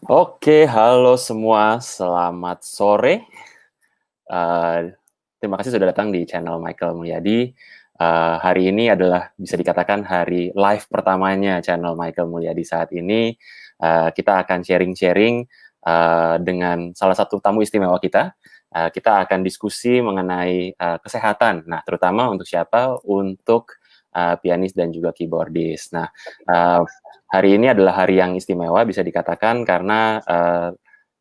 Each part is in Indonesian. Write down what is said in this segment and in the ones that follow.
Oke, halo semua, selamat sore. Terima kasih sudah datang di channel Michael Mulyadi. Hari ini adalah bisa dikatakan hari live pertamanya channel Michael Mulyadi saat ini. Kita akan sharing-sharing dengan salah satu tamu istimewa kita. Kita akan diskusi mengenai kesehatan. Nah, terutama untuk siapa? Untuk pianis dan juga keyboardis. Nah, uh, hari ini adalah hari yang istimewa bisa dikatakan karena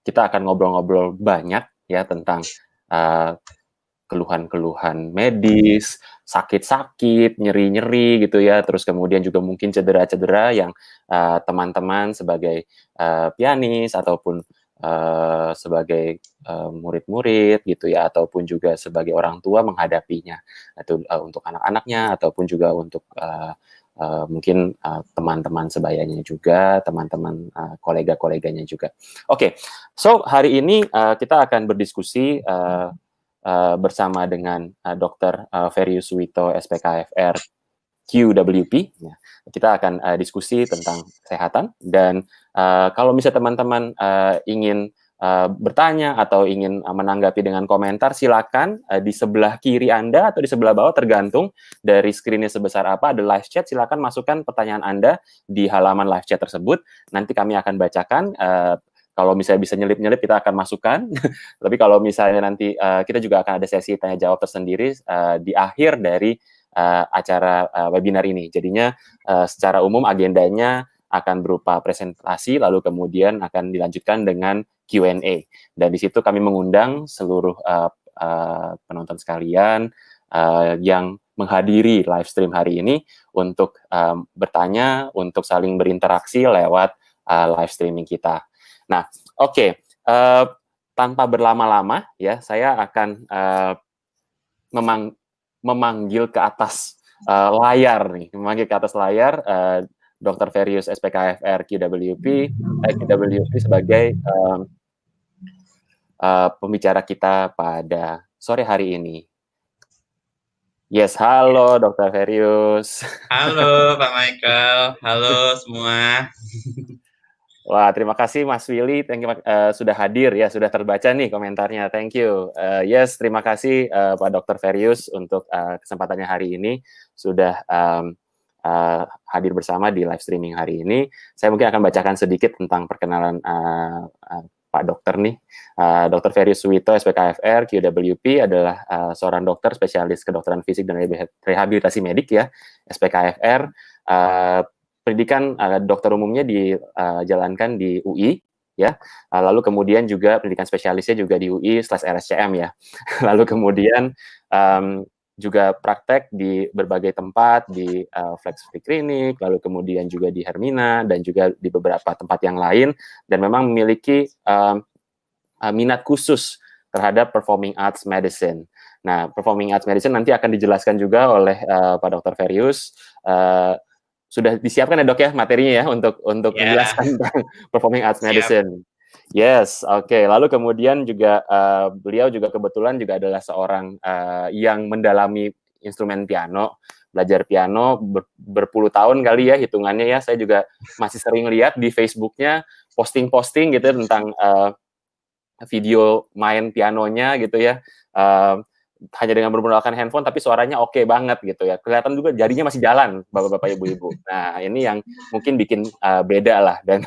kita akan ngobrol-ngobrol banyak ya tentang uh, keluhan-keluhan medis, sakit-sakit, nyeri-nyeri gitu ya, terus kemudian juga mungkin cedera-cedera yang teman-teman sebagai pianis ataupun sebagai murid-murid gitu ya, ataupun juga sebagai orang tua menghadapinya, atau untuk anak-anaknya ataupun juga untuk mungkin teman-teman sebayanya juga, teman-teman kolega-koleganya juga. Oke, so hari ini kita akan berdiskusi bersama dengan Dr. Ferius Suwito, SPKFR, QWP. Ya. Kita akan diskusi tentang kesehatan dan kalau misalnya teman-teman ingin bertanya atau ingin menanggapi dengan komentar, silakan di sebelah kiri Anda atau di sebelah bawah tergantung dari screen-nya sebesar apa ada live chat, silakan masukkan pertanyaan Anda di halaman live chat tersebut. Nanti kami akan bacakan. Kalau misalnya bisa nyelip-nyelip kita akan masukkan. Tapi kalau misalnya nanti kita juga akan ada sesi tanya jawab tersendiri di akhir dari acara webinar ini. Jadinya secara umum agendanya akan berupa presentasi, lalu kemudian akan dilanjutkan dengan Q&A. Dan di situ kami mengundang seluruh penonton sekalian yang menghadiri live stream hari ini untuk bertanya, untuk saling berinteraksi lewat live streaming kita. Nah, oke. Tanpa berlama-lama, ya, saya akan memanggil ke atas layar nih, memanggil ke atas layar Dr. Ferius SPKFR QWP sebagai pembicara kita pada sore hari ini. Yes, halo Dr. Ferius. Halo Pak Michael, halo semua. Wah, terima kasih Mas Willy, thank you, sudah hadir ya, sudah terbaca nih komentarnya, thank you. Yes, terima kasih Pak Dr. Ferius untuk kesempatannya hari ini, sudah hadir bersama di live streaming hari ini. Saya mungkin akan bacakan sedikit tentang perkenalan Pak Dokter nih. Dr. Ferius Suwito, SPKFR, QWP adalah seorang dokter spesialis kedokteran fisik dan rehabilitasi medik ya, SPKFR. Pendidikan dokter umumnya dijalankan di UI ya, lalu kemudian juga pendidikan spesialisnya juga di UI/RSCM ya, lalu kemudian juga praktek di berbagai tempat di Flex Free Clinic, lalu kemudian juga di Hermina dan juga di beberapa tempat yang lain, dan memang memiliki minat khusus terhadap performing arts medicine. Nah, performing arts medicine nanti akan dijelaskan juga oleh Pak Dr. Ferius. Sudah disiapkan ya dok ya materinya ya untuk Ya, menjelaskan tentang performing arts siap. medicine. Yes, oke. Lalu kemudian juga beliau juga kebetulan juga adalah seorang yang mendalami instrumen piano, belajar piano berpuluh tahun kali ya hitungannya ya. Saya juga masih sering lihat di Facebooknya posting-posting gitu tentang video main pianonya gitu ya. Hanya dengan menggunakan handphone tapi suaranya oke banget gitu ya. Kelihatan juga jarinya masih jalan bapak-bapak ibu-ibu. Nah, ini yang mungkin bikin beda lah dan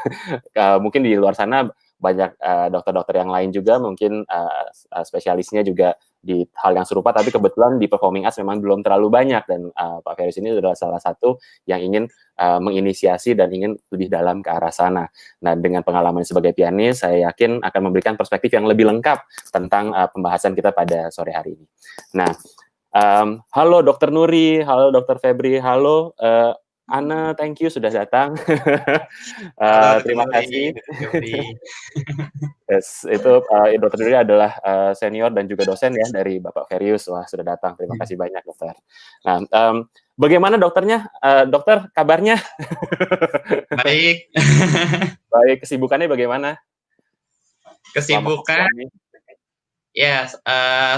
mungkin di luar sana banyak dokter-dokter yang lain juga mungkin spesialisnya juga di hal yang serupa tapi kebetulan di performing arts memang belum terlalu banyak dan Pak Ferris ini adalah salah satu yang ingin menginisiasi dan ingin lebih dalam ke arah sana. Nah, dengan pengalaman sebagai pianis, saya yakin akan memberikan perspektif yang lebih lengkap tentang pembahasan kita pada sore hari ini. Nah, halo Dokter Nuri, halo Dokter Febri, halo Ana, thank you sudah datang. Halo Dr. Terima Nuri, kasih. Dr. Febri. Yes, itu Dokter Nuri adalah senior dan juga dosen ya dari Bapak Ferius. Wah, sudah datang. Terima kasih banyak, Dokter. Nah, bagaimana dokternya? Dokter, kabarnya? Baik, Baik, kesibukannya bagaimana selama kesibukan pandemi? ya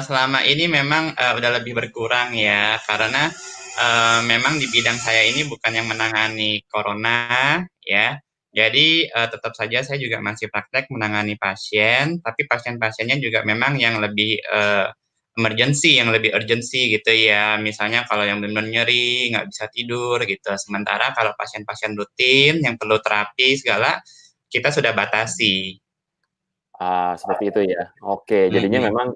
selama ini memang udah lebih berkurang ya, karena memang di bidang saya ini bukan yang menangani corona ya. Jadi, tetap saja saya juga masih praktek menangani pasien, tapi pasien-pasiennya juga memang yang lebih, emergency, yang lebih urgency gitu ya. Misalnya kalau yang benar-benar nyeri, nggak bisa tidur gitu. Sementara kalau pasien-pasien rutin yang perlu terapi segala, kita sudah batasi. Seperti itu ya. Oke, jadinya Mhm, memang,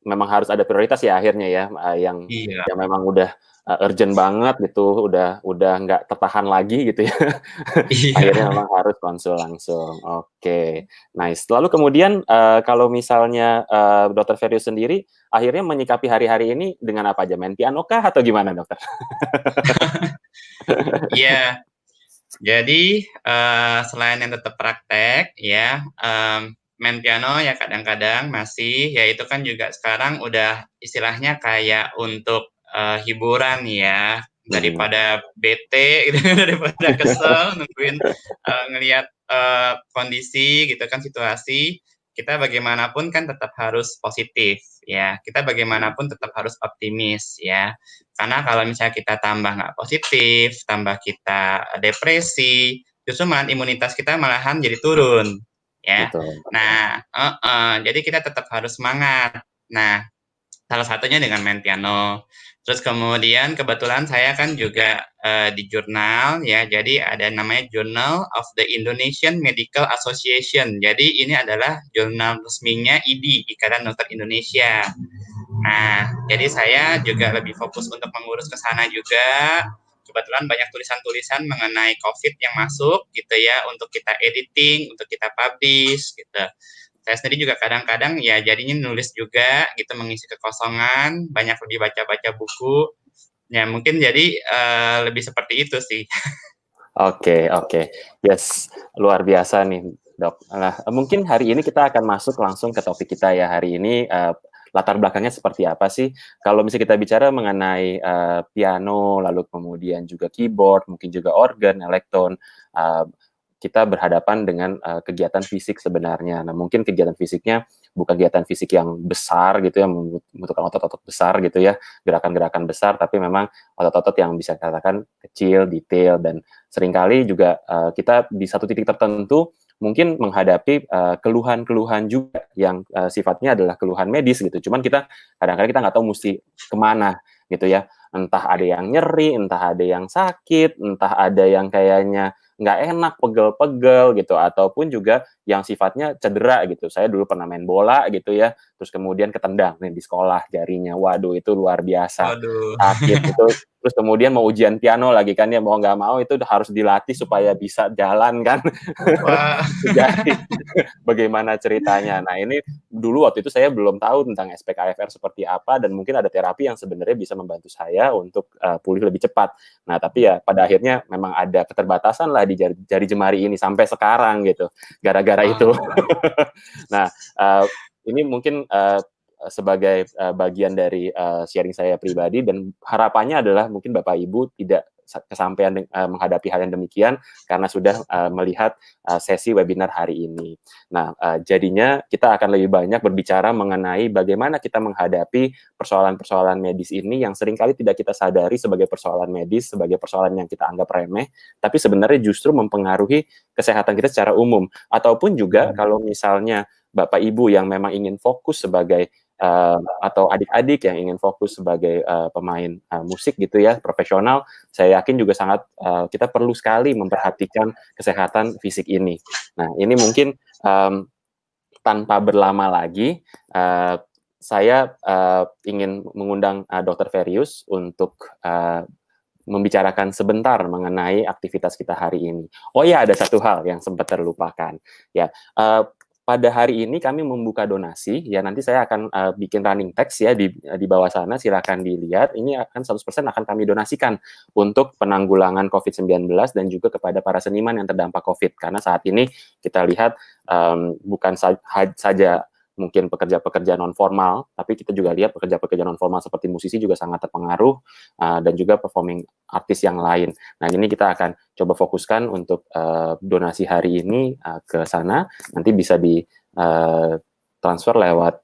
memang harus ada prioritas ya akhirnya ya, iya. yang memang udah, urgent banget gitu, udah nggak tertahan lagi gitu ya. Akhirnya Iya. memang harus konsul langsung. Oke, nice. Lalu kemudian, kalau misalnya, Dokter Ferius sendiri akhirnya menyikapi hari-hari ini dengan apa aja? Main piano kah atau gimana, Dokter? Iya. Jadi, selain yang tetap praktek ya, main piano ya kadang-kadang masih, ya itu kan juga sekarang udah istilahnya kayak untuk, hiburan ya, Mhm. daripada bete gitu, daripada kesel nungguin, ngelihat, kondisi gitu kan, situasi, kita bagaimanapun kan tetap harus positif ya, kita Mhm, bagaimanapun tetap harus optimis ya. Karena kalau misalnya kita tambah nggak positif, tambah kita depresi, justru malah imunitas kita malahan jadi turun, ya. betul betul. Nah heeh, jadi kita tetap harus semangat. Nah, salah satunya dengan main piano. Terus kemudian kebetulan saya kan juga, di jurnal ya, jadi ada namanya Journal of the Indonesian Medical Association. Jadi ini adalah jurnal resminya IDI, Ikatan Dokter Indonesia. Nah, jadi saya juga lebih fokus untuk mengurus ke sana juga. Kebetulan banyak tulisan-tulisan mengenai COVID yang masuk gitu ya, untuk kita editing, untuk kita publish gitu. Saya sendiri juga kadang-kadang ya jadinya nulis juga gitu, mengisi kekosongan, banyak lebih baca-baca buku. Ya mungkin jadi lebih seperti itu sih. Oke oke. Yes, luar biasa nih, Dok. Nah, mungkin hari ini kita akan masuk langsung ke topik kita ya hari ini, latar belakangnya seperti apa sih? Kalau misalnya kita bicara mengenai, piano, lalu kemudian juga keyboard, mungkin juga organ, elektron, eee, kita berhadapan dengan, kegiatan fisik sebenarnya. Nah, mungkin kegiatan fisiknya bukan kegiatan fisik yang besar gitu ya, membutuhkan otot-otot besar gitu ya, gerakan-gerakan besar, tapi memang otot-otot yang bisa dikatakan kecil, detail, dan seringkali juga, kita di satu titik tertentu mungkin menghadapi, keluhan-keluhan juga yang, sifatnya adalah keluhan medis gitu, cuman kita kadang-kadang kita nggak tahu musti kemana gitu ya. Entah ada yang nyeri, entah ada yang sakit, entah ada yang kayaknya nggak enak, pegel-pegel gitu, ataupun juga yang sifatnya cedera gitu. Saya dulu pernah main bola gitu ya, terus kemudian ketendang nih di sekolah jarinya. Waduh itu luar biasa, Waduh. sakit itu. Terus kemudian mau ujian piano lagi kan ya, mau nggak mau itu harus dilatih supaya bisa jalan kan. Wah. Jadi bagaimana ceritanya. Nah ini dulu waktu itu saya belum tahu tentang SPKFR seperti apa dan mungkin ada terapi yang sebenarnya bisa membantu saya untuk, pulih lebih cepat. Nah tapi ya pada akhirnya memang ada keterbatasan lah di jari jari jemari ini sampai sekarang gitu, gara-gara itu. Oh, Nah, ini mungkin, sebagai, bagian dari, sharing saya pribadi dan harapannya adalah mungkin Bapak Ibu tidak kesampaian menghadapi hal yang demikian karena sudah, melihat, sesi webinar hari ini. Nah, jadinya kita akan lebih banyak berbicara mengenai bagaimana kita menghadapi persoalan-persoalan medis ini yang seringkali tidak kita sadari sebagai persoalan medis, sebagai persoalan yang kita anggap remeh, tapi sebenarnya justru mempengaruhi kesehatan kita secara umum. Ataupun juga mhm. kalau misalnya Bapak Ibu yang memang ingin fokus sebagai, atau adik-adik yang ingin fokus sebagai, pemain, musik gitu ya, profesional, saya yakin juga sangat, kita perlu sekali memperhatikan kesehatan fisik ini. Nah, ini mungkin, tanpa berlama lagi, saya, ingin mengundang, Dokter Ferius untuk, membicarakan sebentar mengenai aktivitas kita hari ini. Oh ya, ada satu hal yang sempat terlupakan. Ya, pada hari ini kami membuka donasi, ya nanti saya akan, bikin running text ya di bawah sana, silakan dilihat. Ini akan 100% akan kami donasikan untuk penanggulangan COVID-19 dan juga kepada para seniman yang terdampak COVID. Karena saat ini kita lihat, bukan saja mungkin pekerja-pekerja non formal, tapi kita juga lihat pekerja-pekerja non formal seperti musisi juga sangat terpengaruh, dan juga performing artis yang lain. Nah, ini kita akan coba fokuskan untuk, donasi hari ini, ke sana, nanti bisa di, transfer lewat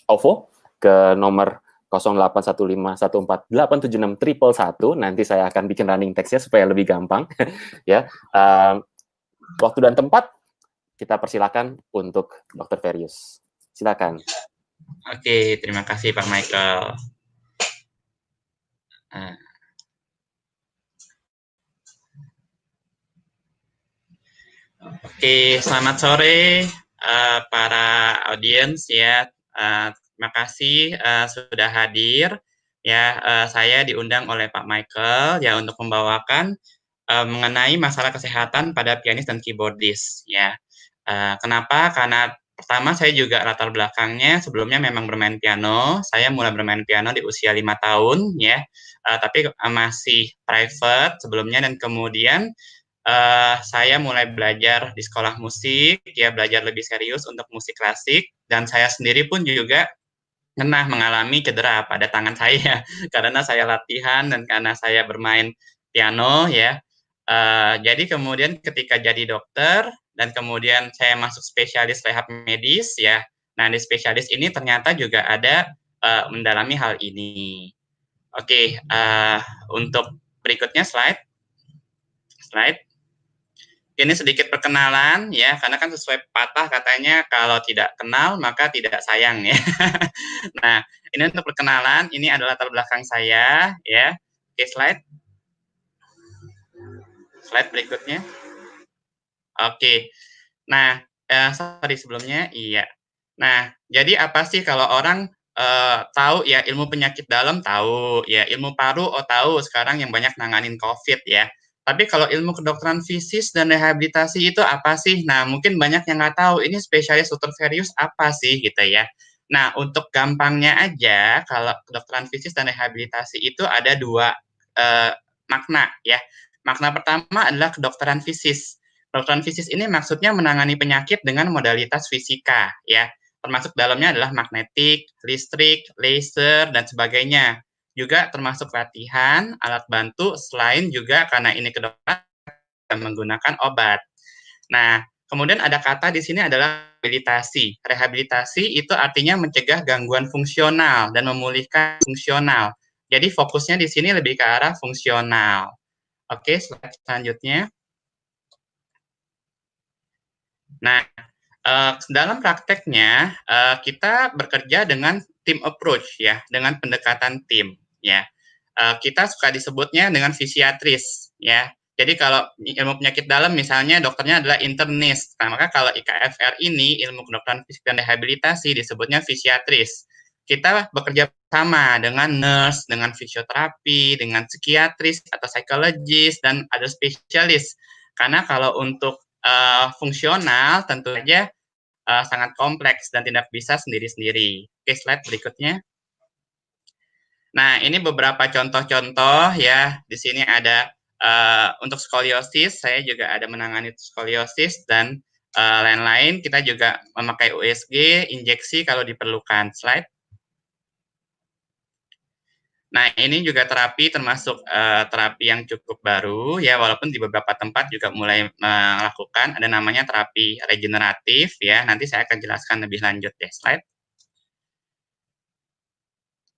OVO ke nomor 081514876111. Nanti saya akan bikin running text-nya supaya lebih gampang. Ya, waktu dan tempat kita persilakan untuk Dr. Ferius. Silakan. Oke, terima kasih Pak Michael. Oke, selamat sore para audiens ya. Terima kasih sudah hadir. Ya, saya diundang oleh Pak Michael ya untuk membawakan mengenai masalah kesehatan pada pianis dan keyboardis ya. Kenapa? Karena pertama saya juga latar belakangnya sebelumnya memang bermain piano. Saya mulai bermain piano di usia 5 tahun ya. Tapi masih private sebelumnya, dan kemudian saya mulai belajar di sekolah musik, ya belajar lebih serius untuk musik klasik, dan saya sendiri pun juga pernah mengalami cedera pada tangan saya karena saya latihan dan karena saya bermain piano ya. Jadi kemudian ketika jadi dokter dan kemudian saya masuk spesialis rehab medis ya. Nah di spesialis ini ternyata juga ada mendalami hal ini. Oke, untuk berikutnya slide. Ini sedikit perkenalan ya, karena kan sesuai pepatah katanya kalau tidak kenal maka tidak sayang ya. Nah, ini untuk perkenalan, ini adalah latar belakang saya ya. Oke, slide berikutnya. Oke. Nah, sorry sebelumnya, iya. Nah, jadi apa sih kalau orang tahu ya ilmu penyakit dalam tahu, ya ilmu paru tahu sekarang yang banyak nanganin COVID ya. Tapi kalau ilmu kedokteran fisis dan rehabilitasi itu apa sih? Nah, mungkin banyak yang nggak tahu ini spesialis Dr. Ferius apa sih gitu ya. Nah, untuk gampangnya aja, kalau kedokteran fisis dan rehabilitasi itu ada dua makna ya. Makna pertama adalah kedokteran fisis. Kedokteran fisis ini maksudnya menangani penyakit dengan modalitas fisika ya. Termasuk dalamnya adalah magnetik, listrik, laser, dan sebagainya. Juga termasuk latihan, alat bantu, selain juga karena ini kedokteran menggunakan obat. Nah, kemudian ada kata di sini adalah rehabilitasi. Rehabilitasi itu artinya mencegah gangguan fungsional dan memulihkan fungsional. Jadi fokusnya di sini lebih ke arah fungsional. Oke, slide selanjutnya. Nah, dalam prakteknya kita bekerja dengan team approach ya, dengan pendekatan tim ya. Kita suka disebutnya dengan fisiatris ya. Jadi kalau ilmu penyakit dalam misalnya dokternya adalah internis. Nah, maka kalau IKFR ini ilmu kedokteran fisik dan rehabilitasi disebutnya fisiatris. Kita bekerja sama dengan nurse, dengan fisioterapi, dengan psikiatris atau psikologis dan ada spesialis. Karena kalau untuk fungsional tentu saja sangat kompleks dan tidak bisa sendiri-sendiri. Oke, slide berikutnya. Nah, ini beberapa contoh-contoh ya. Di sini ada untuk skoliosis, saya juga ada menangani skoliosis dan lain-lain. Kita juga memakai USG, injeksi kalau diperlukan. Slide. Nah, ini juga terapi termasuk terapi yang cukup baru ya, walaupun di beberapa tempat juga mulai melakukan, ada namanya terapi regeneratif ya. Nanti saya akan jelaskan lebih lanjut ya, slide.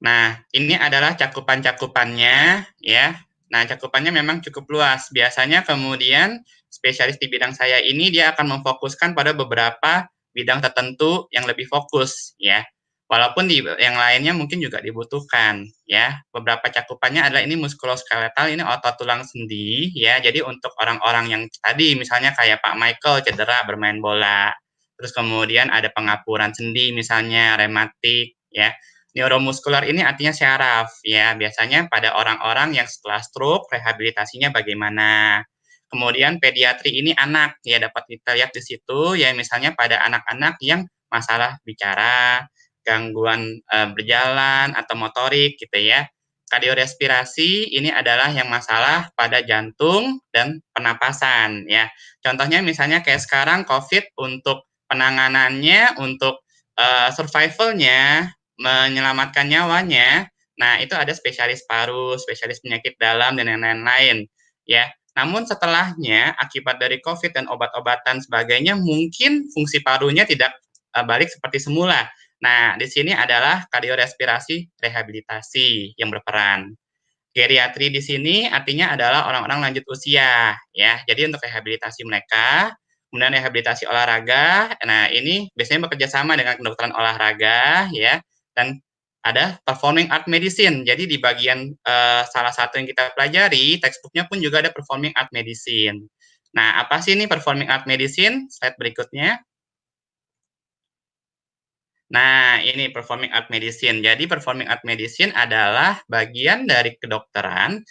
Nah, ini adalah cakupan-cakupannya ya. Nah, cakupannya memang cukup luas. Biasanya kemudian spesialis di bidang saya ini dia akan memfokuskan pada beberapa bidang tertentu yang lebih fokus ya. Walaupun di yang lainnya mungkin juga dibutuhkan ya. Beberapa cakupannya adalah ini muskuloskeletal, ini otot tulang sendi ya. Jadi untuk orang-orang yang tadi misalnya kayak Pak Michael cedera bermain bola. Terus kemudian ada pengapuran sendi misalnya rematik ya. Neuromuskular ini artinya syaraf ya. Biasanya pada orang-orang yang setelah stroke rehabilitasinya bagaimana. Kemudian pediatri ini anak ya, dapat kita lihat di situ ya, misalnya pada anak-anak yang masalah bicara, gangguan berjalan atau motorik gitu ya. Kardiorespirasi ini adalah yang masalah pada jantung dan pernapasan ya. Contohnya misalnya kayak sekarang COVID, untuk penanganannya, untuk survivalnya, menyelamatkan nyawanya, nah itu ada spesialis paru, spesialis penyakit dalam dan yang lain-lain ya. Namun setelahnya akibat dari COVID dan obat-obatan sebagainya, mungkin fungsi parunya tidak balik seperti semula. Nah, di sini adalah kardiorespirasi rehabilitasi yang berperan. Geriatri di sini artinya adalah orang-orang lanjut usia, ya. Jadi untuk rehabilitasi mereka, kemudian rehabilitasi olahraga. Nah, ini biasanya bekerja sama dengan kedokteran olahraga, ya. Dan ada performing art medicine. Jadi di bagian salah satu yang kita pelajari, textbook-nya pun juga ada performing art medicine. Nah, apa sih ini performing art medicine? Slide berikutnya. Nah, ini performing art medicine. Jadi performing art medicine adalah bagian dari kedokteran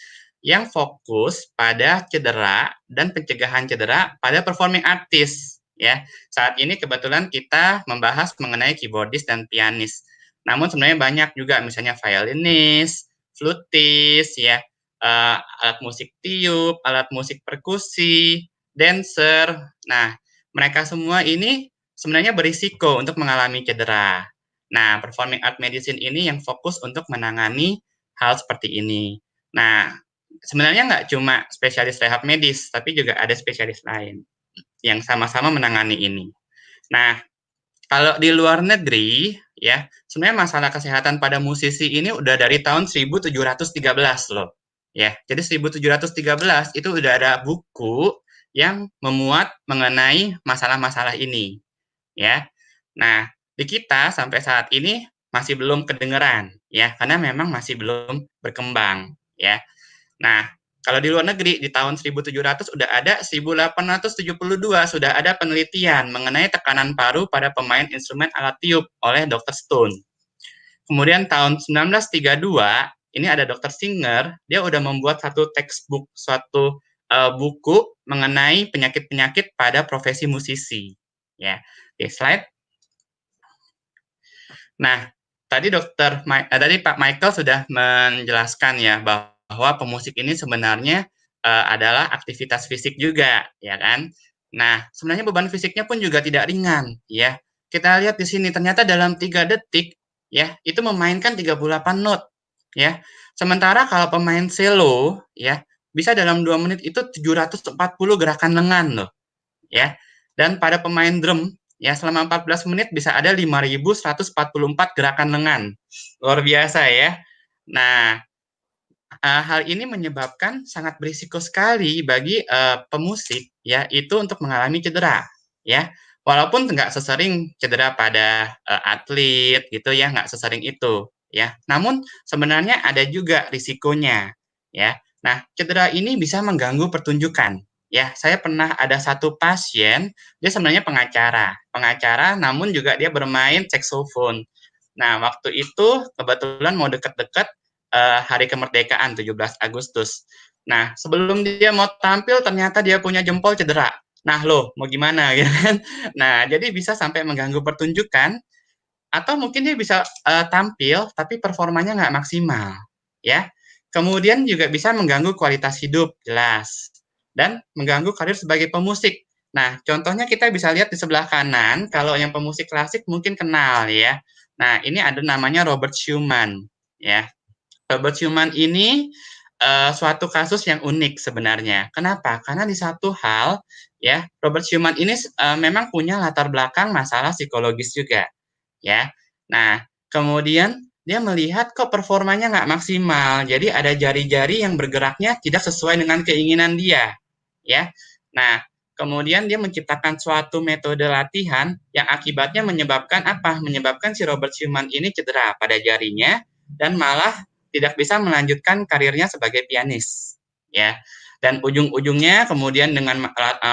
yang fokus pada cedera dan pencegahan cedera pada performing artist. Ya, saat ini kebetulan kita membahas mengenai keyboardist dan pianis. Namun sebenarnya banyak juga, misalnya violinis, flutis, ya, alat musik tiup, alat musik perkusi, dancer. Nah, mereka semua ini sebenarnya berisiko untuk mengalami cedera. Nah, performing art medicine ini yang fokus untuk menangani hal seperti ini. Nah, sebenarnya nggak cuma spesialis rehab medis, tapi juga ada spesialis lain yang sama-sama menangani ini. Nah, kalau di luar negeri, ya, sebenarnya masalah kesehatan pada musisi ini udah dari tahun 1713 loh. Ya, jadi 1713 itu udah ada buku yang memuat mengenai masalah-masalah ini, ya. Nah, di kita sampai saat ini masih belum kedengeran, ya, karena memang masih belum berkembang, ya. Nah, kalau di luar negeri di tahun 1700 udah ada, 1872 sudah ada penelitian mengenai tekanan paru pada pemain instrumen alat tiup oleh Dr. Stone. Kemudian tahun 1932 ini ada Dr. Singer, dia udah membuat satu textbook, suatu buku mengenai penyakit-penyakit pada profesi musisi. Ya, oke, slide. Nah, tadi tadi Pak Michael sudah menjelaskan ya bahwa pemusik ini sebenarnya adalah aktivitas fisik juga, ya kan? Nah, sebenarnya beban fisiknya pun juga tidak ringan, ya. Kita lihat di sini ternyata dalam 3 detik, ya, itu memainkan 38 not, ya. Sementara kalau pemain cello, ya, bisa dalam 2 menit itu 740 gerakan lengan loh, ya. Dan pada pemain drum, ya, selama 14 menit bisa ada 5.144 gerakan lengan. Luar biasa ya. Nah, hal ini menyebabkan sangat berisiko sekali bagi pemusik, ya, itu untuk mengalami cedera, ya. Walaupun nggak sesering cedera pada atlet gitu ya, nggak sesering itu, ya. Namun sebenarnya ada juga risikonya, ya. Nah, cedera ini bisa mengganggu pertunjukan. Ya, saya pernah ada satu pasien, dia sebenarnya pengacara, namun juga dia bermain saksofon. Nah, waktu itu kebetulan mau deket-deket hari kemerdekaan 17 Agustus. Nah, sebelum dia mau tampil ternyata dia punya jempol cedera. Nah, loh, mau gimana ya kan? Nah, jadi bisa sampai mengganggu pertunjukan atau mungkin dia bisa tampil tapi performanya nggak maksimal, ya. Kemudian juga bisa mengganggu kualitas hidup, jelas. Dan mengganggu karir sebagai pemusik. Nah, contohnya kita bisa lihat di sebelah kanan, kalau yang pemusik klasik mungkin kenal ya. Nah, ini ada namanya Robert Schumann, ya. Robert Schumann ini suatu kasus yang unik sebenarnya. Kenapa? Karena di satu hal, ya, Robert Schumann ini memang punya latar belakang masalah psikologis juga, ya. Nah, kemudian dia melihat kok performanya nggak maksimal, jadi ada jari-jari yang bergeraknya tidak sesuai dengan keinginan dia, ya. Nah, kemudian dia menciptakan suatu metode latihan yang akibatnya menyebabkan apa? Menyebabkan si Robert Schumann ini cedera pada jarinya dan malah tidak bisa melanjutkan karirnya sebagai pianis, ya. Dan ujung-ujungnya kemudian dengan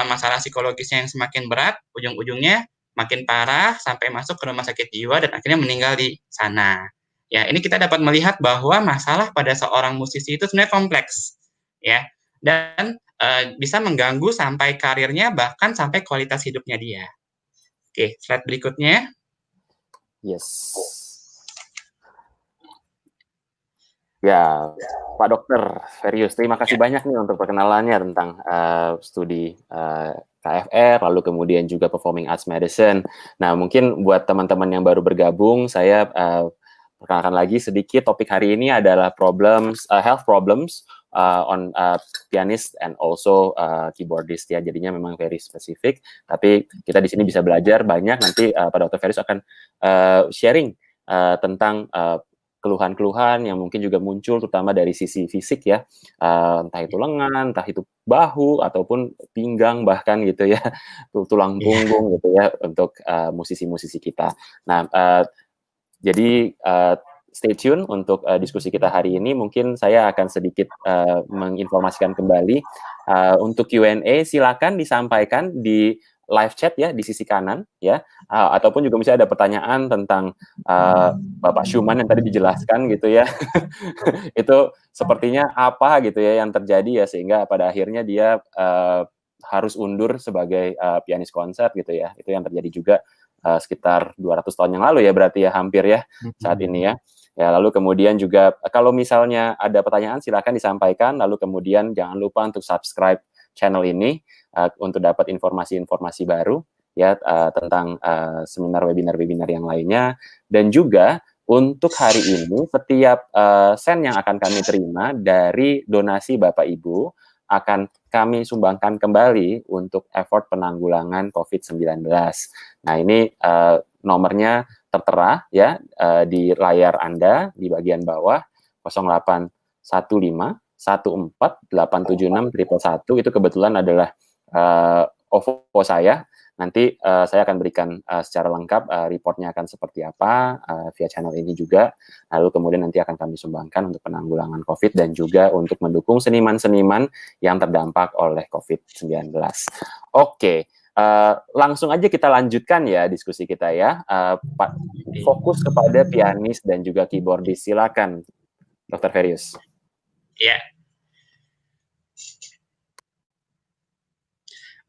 masalah psikologisnya yang semakin berat, ujung-ujungnya makin parah sampai masuk ke rumah sakit jiwa dan akhirnya meninggal di sana. Ya, ini kita dapat melihat bahwa masalah pada seorang musisi itu sebenarnya kompleks, ya, dan bisa mengganggu sampai karirnya bahkan sampai kualitas hidupnya dia. Oke, slide berikutnya. Yes. Ya, Pak Dokter Ferius, terima kasih banyak nih untuk perkenalannya tentang studi KFR, lalu kemudian juga Performing Arts Medicine. Nah, mungkin buat teman-teman yang baru bergabung, saya perkenalkan lagi sedikit, topik hari ini adalah health problems on pianist and also keyboardist ya. Jadinya memang very specific, tapi kita di sini bisa belajar banyak. Nanti Pak Dr. Ferus akan sharing tentang keluhan-keluhan yang mungkin juga muncul terutama dari sisi fisik ya, entah itu lengan, entah itu bahu ataupun pinggang bahkan gitu ya, tulang punggung gitu ya untuk musisi-musisi kita. Nah, jadi stay tune untuk diskusi kita hari ini. Mungkin saya akan sedikit menginformasikan kembali untuk Q&A silakan disampaikan di live chat ya di sisi kanan ya, ataupun juga misalnya ada pertanyaan tentang Bapak Schumann yang tadi dijelaskan gitu ya. Itu sepertinya apa gitu ya yang terjadi ya sehingga pada akhirnya dia harus undur sebagai pianis konser gitu ya. Itu yang terjadi juga sekitar 200 tahun yang lalu ya berarti ya hampir ya saat ini ya. Ya, lalu kemudian juga kalau misalnya ada pertanyaan silakan disampaikan, lalu kemudian jangan lupa untuk subscribe channel ini untuk dapat informasi-informasi baru ya tentang seminar webinar-webinar yang lainnya. Dan juga untuk hari ini setiap sen yang akan kami terima dari donasi Bapak Ibu akan kami sumbangkan kembali untuk effort penanggulangan COVID-19. Nah, ini nomornya tertera ya di layar Anda di bagian bawah 0815 14 876 111 itu kebetulan adalah OVO saya. Nanti saya akan berikan secara lengkap reportnya akan seperti apa via channel ini juga. Lalu kemudian nanti akan kami sumbangkan untuk penanggulangan COVID dan juga untuk mendukung seniman-seniman yang terdampak oleh COVID-19. Oke. Langsung aja kita lanjutkan ya diskusi kita ya. Pak, fokus kepada pianis dan juga keyboardist. Silakan, Dr. Ferus. Ya.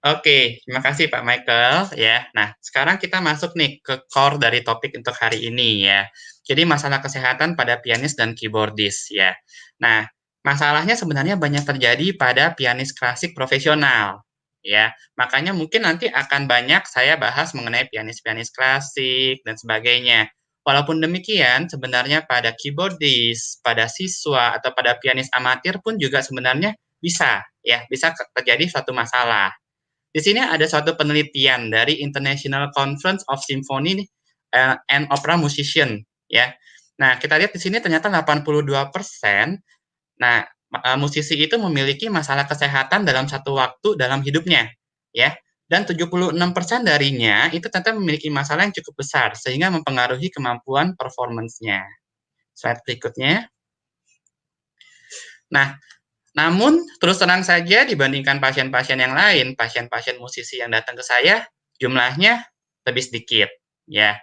Oke, terima kasih Pak Michael ya. Nah, sekarang kita masuk nih ke core dari topik untuk hari ini ya. Jadi masalah kesehatan pada pianis dan keyboardist ya. Nah, masalahnya sebenarnya banyak terjadi pada pianis klasik profesional ya. Makanya mungkin nanti akan banyak saya bahas mengenai pianis-pianis klasik dan sebagainya. Walaupun demikian, sebenarnya pada keyboardist, pada siswa atau pada pianis amatir pun juga sebenarnya bisa terjadi suatu masalah. Di sini ada suatu penelitian dari International Conference of Symphony and Opera Musician ya. Nah, kita lihat di sini ternyata 82%. Nah, musisi itu memiliki masalah kesehatan dalam satu waktu dalam hidupnya ya. Dan 76% darinya itu ternyata memiliki masalah yang cukup besar sehingga mempengaruhi kemampuan performance-nya. Slide berikutnya. Nah, namun, terus terang saja dibandingkan pasien-pasien yang lain, pasien-pasien musisi yang datang ke saya, jumlahnya lebih sedikit, ya.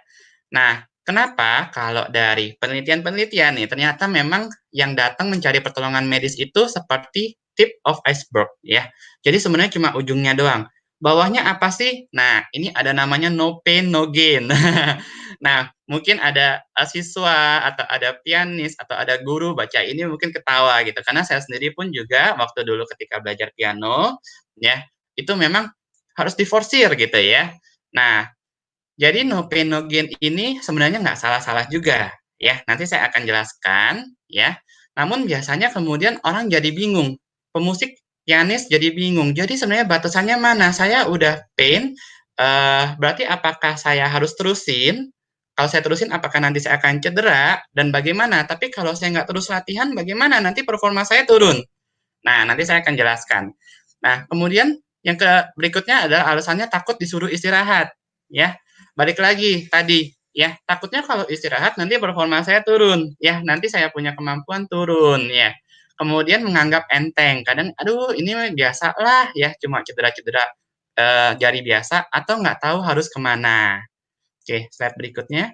Nah, kenapa? Kalau dari penelitian-penelitian nih, ternyata memang yang datang mencari pertolongan medis itu seperti tip of iceberg, ya. Jadi sebenarnya cuma ujungnya doang. Bawahnya apa sih? Nah, ini ada namanya no pain, no gain. Nah, mungkin ada siswa atau ada pianis atau ada guru baca ini mungkin ketawa gitu. Karena saya sendiri pun juga waktu dulu ketika belajar piano, ya, itu memang harus diforsir gitu ya. Nah, jadi no pain no gain ini sebenarnya nggak salah-salah juga, ya. Nanti saya akan jelaskan, ya. Namun biasanya kemudian orang jadi bingung. Pemusik, pianis jadi bingung. Jadi sebenarnya batasannya mana? Saya udah pain, berarti apakah saya harus terusin? Kalau saya terusin, apakah nanti saya akan cedera? Dan bagaimana? Tapi kalau saya nggak terus latihan, bagaimana? Nanti performa saya turun. Nah, nanti saya akan jelaskan. Nah, kemudian yang berikutnya adalah alasannya takut disuruh istirahat, ya. Balik lagi tadi, ya, takutnya kalau istirahat nanti performa saya turun, ya, nanti saya punya kemampuan turun, ya. Kemudian menganggap enteng, kadang, aduh ini biasa lah, ya, cuma cedera-cedera jari biasa, atau nggak tahu harus kemana. Oke, slide berikutnya.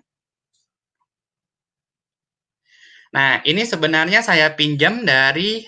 Nah, ini sebenarnya saya pinjam dari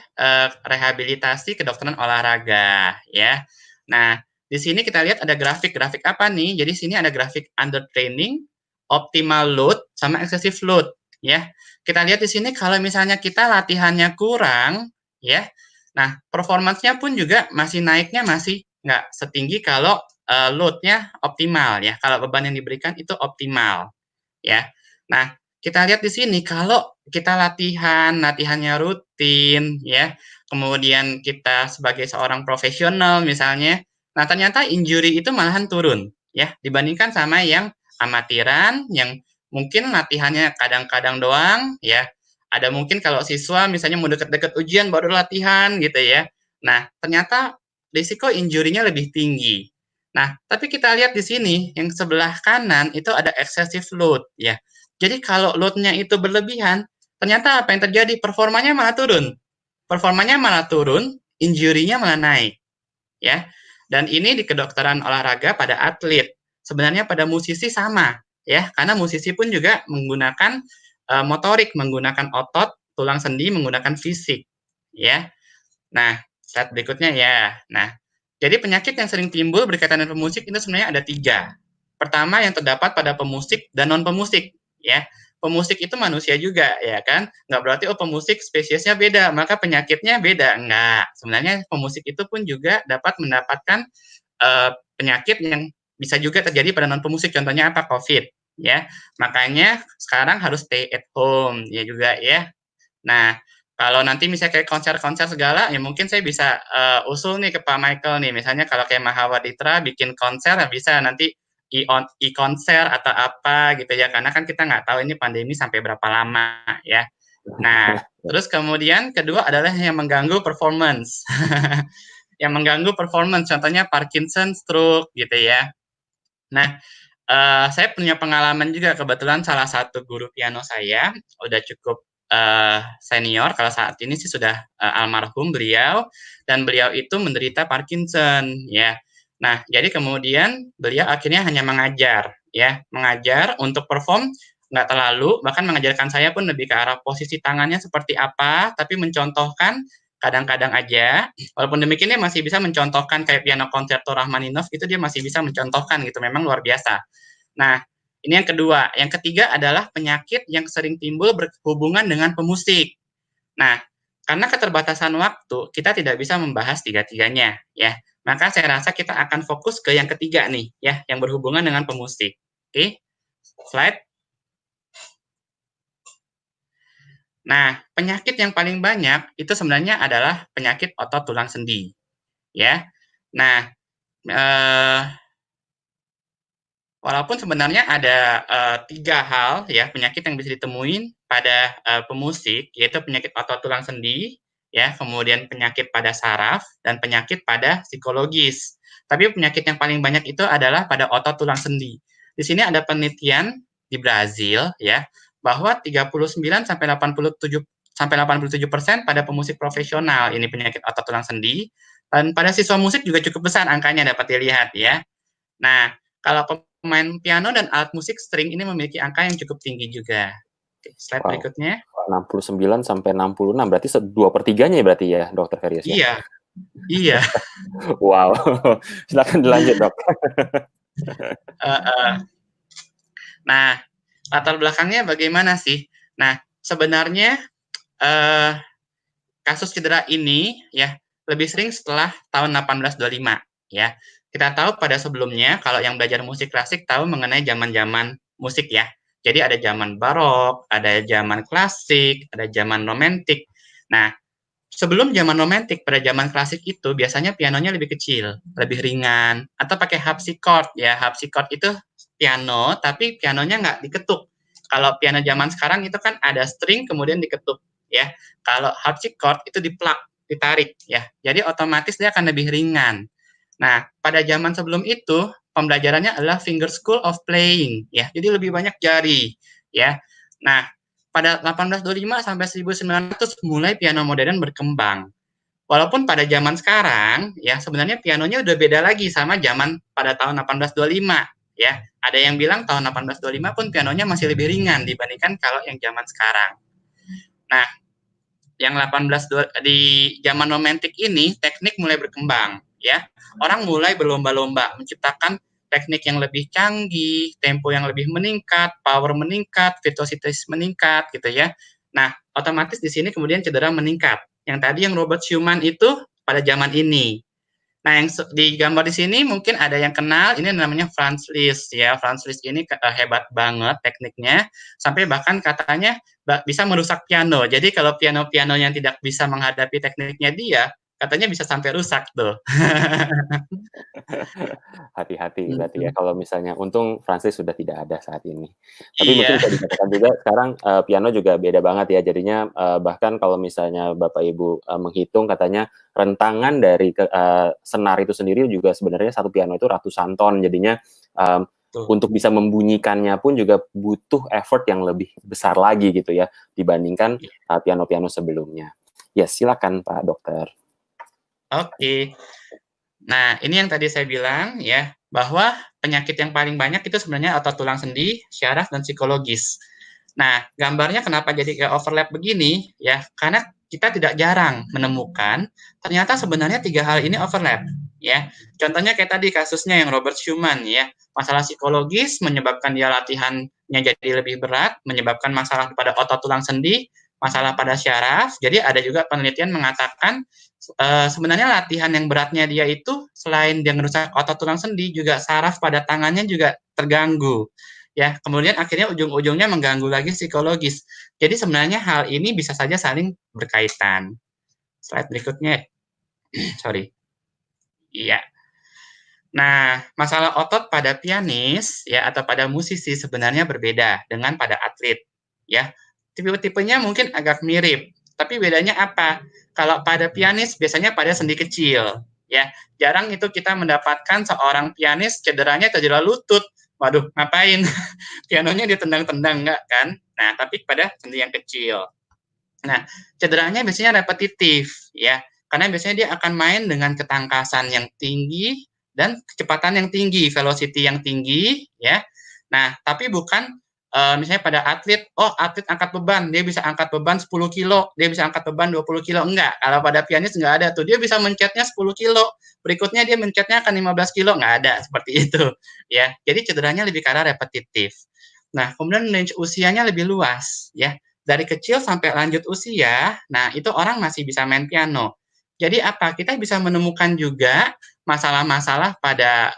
rehabilitasi kedokteran olahraga, ya. Nah, di sini kita lihat ada grafik-grafik apa nih? Jadi sini ada grafik under training, optimal load, sama excessive load, ya. Kita lihat di sini kalau misalnya kita latihannya kurang, ya. Nah, performance-nya pun juga masih naiknya masih nggak setinggi kalau load-nya optimal, ya. Kalau beban yang diberikan itu optimal, ya. Nah, kita lihat di sini kalau kita latihannya rutin ya, kemudian kita sebagai seorang profesional misalnya, nah ternyata injury itu malahan turun ya dibandingkan sama yang amatiran yang mungkin latihannya kadang-kadang doang ya. Ada mungkin kalau siswa misalnya mau deket-deket ujian baru latihan gitu ya. Nah, ternyata risiko injury-nya lebih tinggi. Nah, tapi kita lihat di sini yang sebelah kanan itu ada excessive load ya. Jadi kalau load-nya itu berlebihan, ternyata apa yang terjadi? Performanya malah turun. Performanya malah turun, injury-nya malah naik, ya. Dan ini di kedokteran olahraga pada atlet. Sebenarnya pada musisi sama, ya. Karena musisi pun juga menggunakan motorik, menggunakan otot, tulang sendi, menggunakan fisik, ya. Nah, slide berikutnya ya. Nah, jadi penyakit yang sering timbul berkaitan dengan pemusik itu sebenarnya ada 3. Pertama yang terdapat pada pemusik dan non-pemusik, ya. Pemusik itu manusia juga, ya kan? Nggak berarti, oh pemusik spesiesnya beda, maka penyakitnya beda. Enggak. Sebenarnya pemusik itu pun juga dapat mendapatkan penyakit yang bisa juga terjadi pada non-pemusik. Contohnya apa? COVID, ya. Makanya sekarang harus stay at home, ya juga, ya. Nah, kalau nanti misalnya kayak konser-konser segala, ya mungkin saya bisa usul nih ke Pak Michael nih, misalnya kalau kayak Mahawaditra bikin konser, ya bisa nanti e-konser atau apa gitu ya, karena kan kita nggak tahu ini pandemi sampai berapa lama ya. Nah, terus kemudian kedua adalah yang mengganggu performance. Yang mengganggu performance, contohnya Parkinson, stroke gitu ya. Nah, saya punya pengalaman juga, kebetulan salah satu guru piano saya udah cukup senior, kalau saat ini sih sudah almarhum beliau, dan beliau itu menderita Parkinson ya. Nah, jadi kemudian beliau akhirnya hanya mengajar ya, mengajar untuk perform nggak terlalu, bahkan mengajarkan saya pun lebih ke arah posisi tangannya seperti apa, tapi mencontohkan kadang-kadang aja, walaupun demikian dia masih bisa mencontohkan kayak piano concerto Rachmaninoff itu dia masih bisa mencontohkan gitu, memang luar biasa. Nah, ini yang kedua. Yang ketiga adalah penyakit yang sering timbul berhubungan dengan pemusik. Nah, karena keterbatasan waktu, kita tidak bisa membahas tiga-tiganya, ya. Maka saya rasa kita akan fokus ke yang ketiga nih, ya, yang berhubungan dengan pemusik. Oke, slide. Nah, penyakit yang paling banyak itu sebenarnya adalah penyakit otot tulang sendi, ya. Nah, eh, walaupun sebenarnya ada 3 hal ya penyakit yang bisa ditemuin pada pemusik, yaitu penyakit otot tulang sendi, ya, kemudian penyakit pada saraf dan penyakit pada psikologis. Tapi penyakit yang paling banyak itu adalah pada otot tulang sendi. Di sini ada penelitian di Brazil ya, bahwa 39 sampai 87% pada pemusik profesional ini penyakit otot tulang sendi, dan pada siswa musik juga cukup besar angkanya dapat dilihat ya. Nah, kalau pemain piano dan alat musik string ini memiliki angka yang cukup tinggi juga. Oke, slide Wow. berikutnya. 69 sampai 66, berarti 2/3-nya berarti ya, Dokter Ferius ya? Iya, iya. Wow, silakan dilanjut Dok. Nah, latar belakangnya bagaimana sih? Nah, sebenarnya kasus cedera ini ya lebih sering setelah tahun 1825 ya. Kita tahu pada sebelumnya kalau yang belajar musik klasik tahu mengenai zaman-zaman musik ya. Jadi ada zaman barok, ada zaman klasik, ada zaman romantik. Nah, sebelum zaman romantik, pada zaman klasik itu biasanya pianonya lebih kecil, lebih ringan, atau pakai harpsichord ya. Harpsichord itu piano, tapi pianonya nggak diketuk. Kalau piano zaman sekarang itu kan ada string kemudian diketuk ya. Kalau harpsichord itu diplug, ditarik ya. Jadi otomatis dia akan lebih ringan. Nah, pada zaman sebelum itu pembelajarannya adalah finger school of playing ya. Jadi lebih banyak jari ya. Nah, pada 1825 sampai 1900 mulai piano modern berkembang. Walaupun pada zaman sekarang ya sebenarnya pianonya udah beda lagi sama zaman pada tahun 1825 ya. Ada yang bilang tahun 1825 pun pianonya masih lebih ringan dibandingkan kalau yang zaman sekarang. Nah, yang 18 di zaman romantik ini teknik mulai berkembang ya. Orang mulai berlomba-lomba menciptakan teknik yang lebih canggih, tempo yang lebih meningkat, power meningkat, virtuositas meningkat gitu ya. Nah, otomatis di sini kemudian cedera meningkat. Yang tadi yang Robert Schumann itu pada zaman ini. Nah, yang di gambar di sini mungkin ada yang kenal, ini namanya Franz Liszt ya. Franz Liszt ini hebat banget tekniknya, sampai bahkan katanya bisa merusak piano. Jadi kalau piano-piano yang tidak bisa menghadapi tekniknya dia, katanya bisa sampai rusak tuh. Hati-hati berarti ya Mhm. kalau misalnya untung Francis sudah tidak ada saat ini. Tapi mungkin Iya. bisa dikatakan juga sekarang, piano juga beda banget ya jadinya, bahkan kalau misalnya Bapak Ibu, menghitung katanya rentangan dari senar itu sendiri juga sebenarnya satu piano itu ratusan ton jadinya, mmm, Tuh. untuk bisa membunyikannya pun juga butuh effort yang lebih besar lagi gitu ya dibandingkan, Iya. piano-piano sebelumnya. Ya silakan Pak Dokter. Oke. Nah, ini yang tadi saya bilang ya, bahwa penyakit yang paling banyak itu sebenarnya otot tulang sendi, syaraf, dan psikologis. Nah, gambarnya kenapa jadi kayak overlap begini ya, karena kita tidak jarang menemukan ternyata sebenarnya 3 hal ini overlap ya. Contohnya kayak tadi kasusnya yang Robert Schumann ya, masalah psikologis menyebabkan dia latihannya jadi lebih berat, menyebabkan masalah pada otot tulang sendi, masalah pada syaraf. Jadi ada juga penelitian mengatakan sebenarnya latihan yang beratnya dia itu selain dia merusak otot tulang sendi juga saraf pada tangannya juga terganggu ya, kemudian akhirnya ujung-ujungnya mengganggu lagi psikologis. Jadi sebenarnya hal ini bisa saja saling berkaitan. Slide berikutnya. Sorry. Iya. Nah, masalah otot pada pianis ya atau pada musisi sebenarnya berbeda dengan pada atlet ya. Tipe-tipenya mungkin agak mirip, tapi bedanya apa? Kalau pada pianis biasanya pada sendi kecil ya. Jarang itu kita mendapatkan seorang pianis cedera lutut. Waduh, ngapain? Pianonya ditendang-tendang enggak kan? Nah, tapi pada sendi yang kecil. Nah, cederanya biasanya repetitif ya, karena biasanya dia akan main dengan ketangkasan yang tinggi dan kecepatan yang tinggi, velocity yang tinggi ya. Nah, tapi bukan misalnya pada atlet, oh atlet angkat beban, dia bisa angkat beban 10 kilo, dia bisa angkat beban 20 kilo, enggak. Kalau pada pianis enggak ada tuh, dia bisa mencetnya 10 kilo, berikutnya dia mencetnya akan 15 kilo, enggak ada seperti itu ya. Jadi cederanya lebih ke arah repetitif. Nah, kemudian range usianya lebih luas ya, dari kecil sampai lanjut usia, nah itu orang masih bisa main piano. Jadi apa? Kita bisa menemukan juga masalah-masalah pada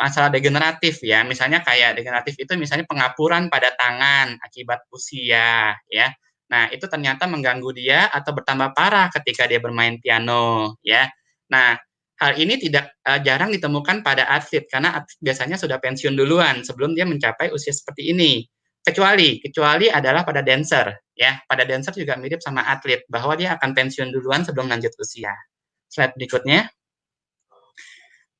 masalah degeneratif ya. Misalnya kayak degeneratif itu misalnya pengapuran pada tangan akibat usia ya. Nah, itu ternyata mengganggu dia atau bertambah parah ketika dia bermain piano ya. Nah, hal ini tidak jarang ditemukan pada atlet karena atlet biasanya sudah pensiun duluan sebelum dia mencapai usia seperti ini. Kecuali adalah pada dancer ya. Pada dancer juga mirip sama atlet bahwa dia akan pensiun duluan sebelum lanjut usia. Slide berikutnya.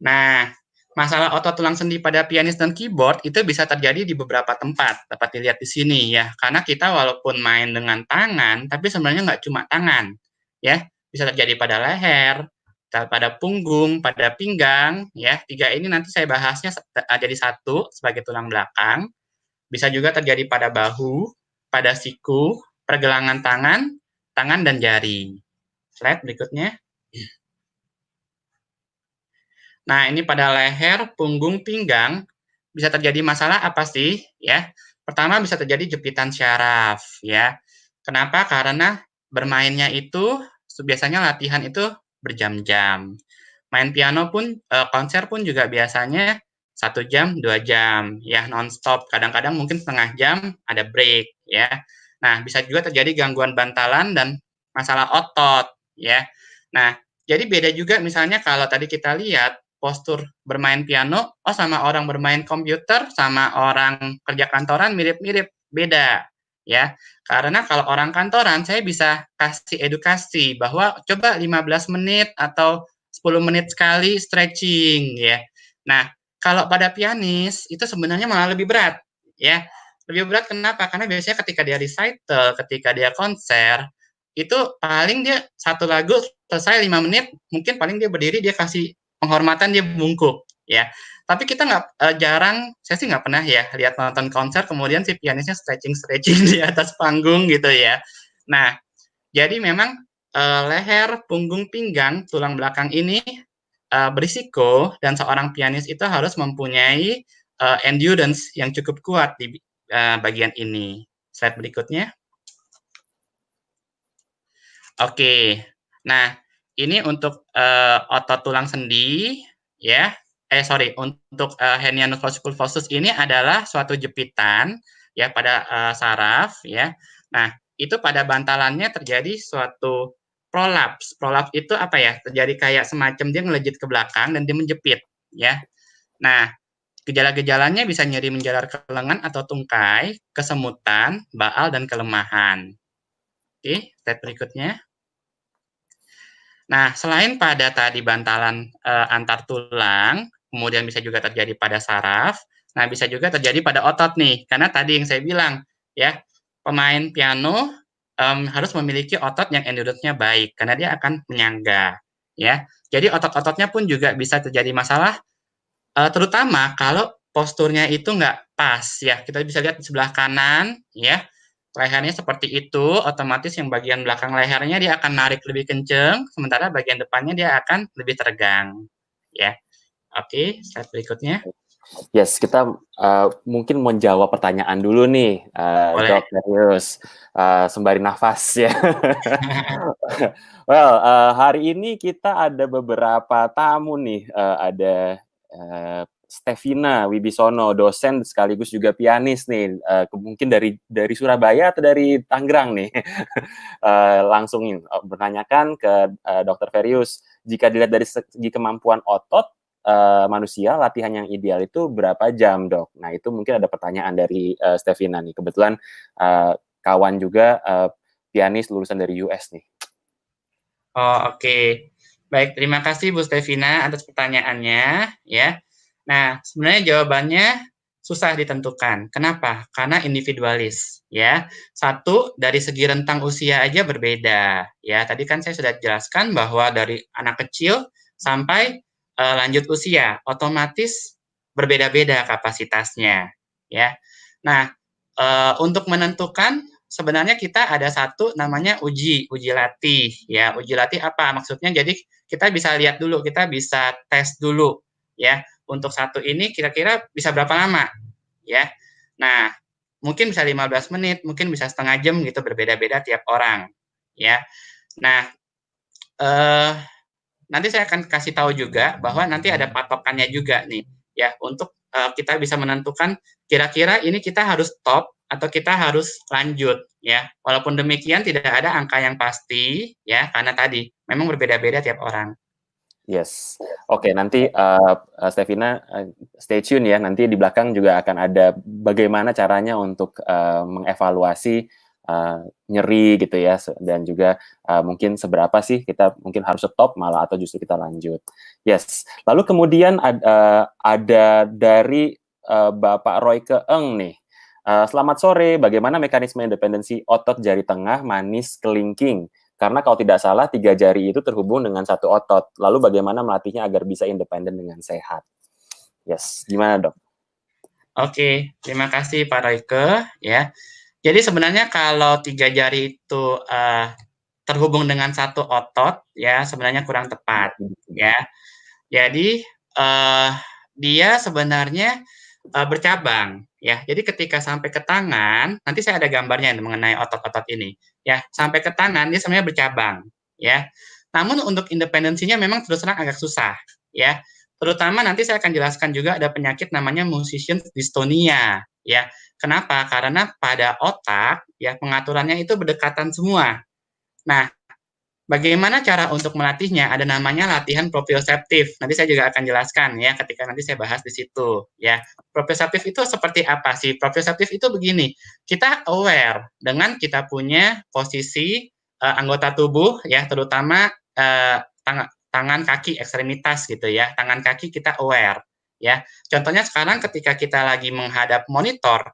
Nah, masalah otot tulang sendi pada pianis dan keyboard itu bisa terjadi di beberapa tempat, dapat dilihat di sini ya. Karena kita walaupun main dengan tangan, tapi sebenarnya nggak cuma tangan, ya. Bisa terjadi pada leher, pada punggung, pada pinggang, ya. 3 ini nanti saya bahasnya jadi satu sebagai tulang belakang. Bisa juga terjadi pada bahu, pada siku, pergelangan tangan, tangan dan jari. Slide berikutnya. Nah, ini pada leher, punggung, pinggang bisa terjadi masalah apa sih? Ya, pertama bisa terjadi jepitan syaraf. Ya, kenapa? Karena bermainnya itu biasanya latihan itu berjam-jam. Main piano pun konser pun juga biasanya 1 jam, 2 jam, ya nonstop. Kadang-kadang mungkin setengah jam ada break, ya. Nah, bisa juga terjadi gangguan bantalan dan masalah otot, ya. Nah, jadi beda juga misalnya kalau tadi kita lihat postur bermain piano, oh sama orang bermain komputer, sama orang kerja kantoran mirip-mirip, beda ya. Karena kalau orang kantoran saya bisa kasih edukasi bahwa coba 15 menit atau 10 menit sekali stretching ya. Nah, kalau pada pianis itu sebenarnya malah lebih berat ya. Lebih berat kenapa? Karena biasanya ketika dia recital, ketika dia konser, itu paling dia satu lagu selesai 5 menit, mungkin paling dia berdiri dia kasih penghormatan dia bungkuk ya. Tapi kita nggak jarang, saya sih nggak pernah ya lihat nonton konser kemudian si pianisnya stretching di atas panggung gitu ya. Nah, jadi memang leher, punggung, pinggang, tulang belakang ini berisiko dan seorang pianis itu harus mempunyai endurance yang cukup kuat di bagian ini. Slide berikutnya. Oke. Nah, ini untuk otot tulang sendi, ya. Untuk hernia clavicle fustus ini adalah suatu jepitan ya pada saraf ya. Nah, itu pada bantalannya terjadi suatu prolaps. Prolaps itu apa ya? Terjadi kayak semacam dia ngelejit ke belakang dan dia menjepit ya. Nah, gejala-gejalanya bisa nyeri menjalar ke lengan atau tungkai, kesemutan, baal dan kelemahan. Oke, slide berikutnya. Nah, selain pada tadi bantalan antar tulang, kemudian bisa juga terjadi pada saraf. Nah, bisa juga terjadi pada otot nih, karena tadi yang saya bilang, ya, pemain piano harus memiliki otot yang endurance-nya baik, karena dia akan menyangga, ya. Jadi otot-ototnya pun juga bisa terjadi masalah, terutama kalau posturnya itu nggak pas, ya. Kita bisa lihat di sebelah kanan, ya, lehernya seperti itu, otomatis yang bagian belakang lehernya dia akan narik lebih kenceng, sementara bagian depannya dia akan lebih teregang, ya. Oke, slide berikutnya. Yes, kita mungkin menjawab pertanyaan dulu nih, Boleh. Dok Darius, sembari nafas ya. Well, hari ini kita ada beberapa tamu nih, ada Stevina Wibisono, dosen sekaligus juga pianis nih, mungkin dari Surabaya atau dari Tangerang nih. Langsung menanyakan ke Dr. Ferius, jika dilihat dari segi kemampuan otot, manusia, latihan yang ideal itu berapa jam, Dok? Nah, itu mungkin ada pertanyaan dari Stevina nih. Kebetulan kawan juga pianis lulusan dari US nih. Oh, oke. Baik, terima kasih Bu Stevina atas pertanyaannya, ya. Nah, sebenarnya jawabannya susah ditentukan. Kenapa? Karena individualis, ya. Satu, dari segi rentang usia aja berbeda, ya. Tadi kan saya sudah jelaskan bahwa dari anak kecil sampai lanjut usia, otomatis berbeda-beda kapasitasnya, ya. Nah, untuk menentukan sebenarnya kita ada satu namanya uji latih ya. Uji latih apa maksudnya? Jadi kita bisa lihat dulu, kita bisa tes dulu ya. Untuk satu ini kira-kira bisa berapa lama ya. Nah, mungkin bisa 15 menit, mungkin bisa setengah jam gitu, berbeda-beda tiap orang ya. Nah, nanti saya akan kasih tahu juga bahwa nanti ada patokannya juga nih ya, untuk kita bisa menentukan kira-kira ini kita harus stop atau kita harus lanjut ya. Walaupun demikian tidak ada angka yang pasti ya, karena tadi memang berbeda-beda tiap orang. Yes. Oke, nanti Stevina stay tune ya. Nanti di belakang juga akan ada bagaimana caranya untuk mengevaluasi nyeri gitu ya, dan juga mungkin seberapa sih kita mungkin harus stop malah atau justru kita lanjut. Yes. Lalu kemudian ada dari Bapak Roy Keeng nih. Selamat sore, bagaimana mekanisme independensi otot jari tengah manis kelingking? Karena kalau tidak salah 3 jari itu terhubung dengan satu otot. Lalu bagaimana melatihnya agar bisa independen dengan sehat? Yes, gimana, Dok? Oke, terima kasih Pak Royke ya. Jadi sebenarnya kalau 3 jari itu terhubung dengan satu otot ya, sebenarnya kurang tepat ya. Jadi dia sebenarnya bercabang ya. Jadi ketika sampai ke tangan, nanti saya ada gambarnya mengenai otot-otot ini ya. Sampai ke tangan dia sebenarnya bercabang ya. Namun untuk independensinya memang terus terang agak susah ya. Terutama nanti saya akan jelaskan juga ada penyakit namanya musician dystonia ya. Kenapa? Karena pada otak ya pengaturannya itu berdekatan semua. Nah, bagaimana cara untuk melatihnya? Ada namanya latihan proprioseptif. Nanti saya juga akan jelaskan ya ketika nanti saya bahas di situ ya. Proprioseptif itu seperti apa sih? Proprioseptif itu begini, kita aware dengan kita punya posisi anggota tubuh ya, terutama tangan kaki ekstremitas gitu ya. Tangan kaki kita aware ya. Contohnya sekarang ketika kita lagi menghadap monitor,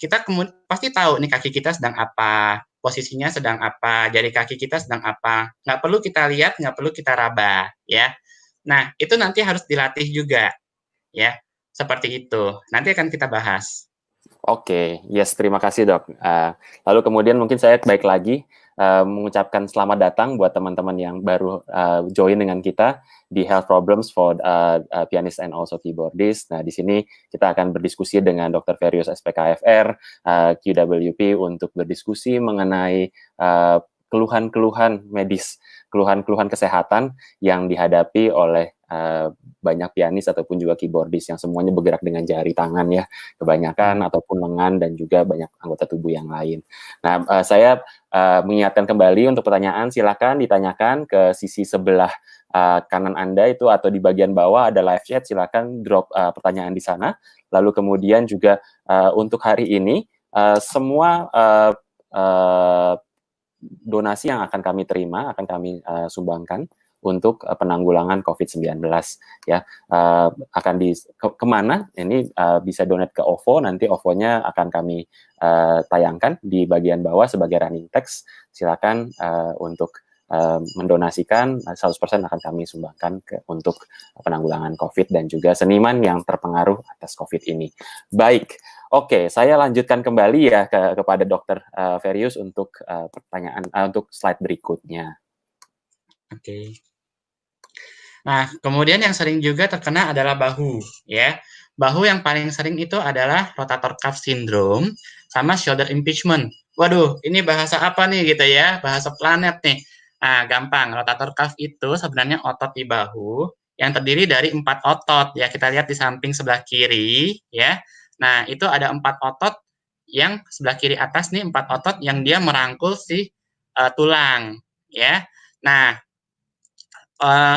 kita pasti tahu nih kaki kita sedang apa, posisinya sedang apa, jari kaki kita sedang apa. Nggak perlu kita lihat, nggak perlu kita raba, ya. Nah, itu nanti harus dilatih juga, ya. Seperti itu. Nanti akan kita bahas. Oke, yes, terima kasih, Dok. Lalu kemudian mungkin saya baik lagi mengucapkan selamat datang buat teman-teman yang baru join dengan kita di Health Problems for Pianist and also Keyboardist. Nah, di sini kita akan berdiskusi dengan Dr. Ferius SPKFR, QWP, untuk berdiskusi mengenai keluhan-keluhan medis, keluhan-keluhan kesehatan yang dihadapi oleh banyak pianis ataupun juga keyboardis yang semuanya bergerak dengan jari tangan ya, kebanyakan ataupun lengan dan juga banyak anggota tubuh yang lain. Nah, saya mengingatkan kembali untuk pertanyaan, silakan ditanyakan ke sisi sebelah kanan Anda itu atau di bagian bawah ada live chat, silakan drop pertanyaan di sana. Lalu kemudian juga untuk hari ini semua donasi yang akan kami terima akan kami sumbangkan untuk penanggulangan COVID-19 ya. Akan kemana ini bisa donate ke OVO, nanti OVO-nya akan kami tayangkan di bagian bawah sebagai running text. Silakan untuk mendonasikan, 100% akan kami sumbangkan untuk penanggulangan COVID dan juga seniman yang terpengaruh atas COVID ini. Baik, oke, saya lanjutkan kembali ya kepada Dr. Ferius untuk pertanyaan untuk slide berikutnya. Oke. Nah, kemudian yang sering juga terkena adalah bahu, ya. Bahu yang paling sering itu adalah rotator cuff syndrome sama shoulder impingement. Waduh, ini bahasa apa nih gitu ya? Bahasa planet nih. Nah, gampang. Rotator cuff itu sebenarnya otot di bahu yang terdiri dari 4 otot. Ya, kita lihat di samping sebelah kiri, ya. Nah, itu ada 4 otot yang sebelah kiri atas nih, 4 otot yang dia merangkul si tulang, ya. Nah,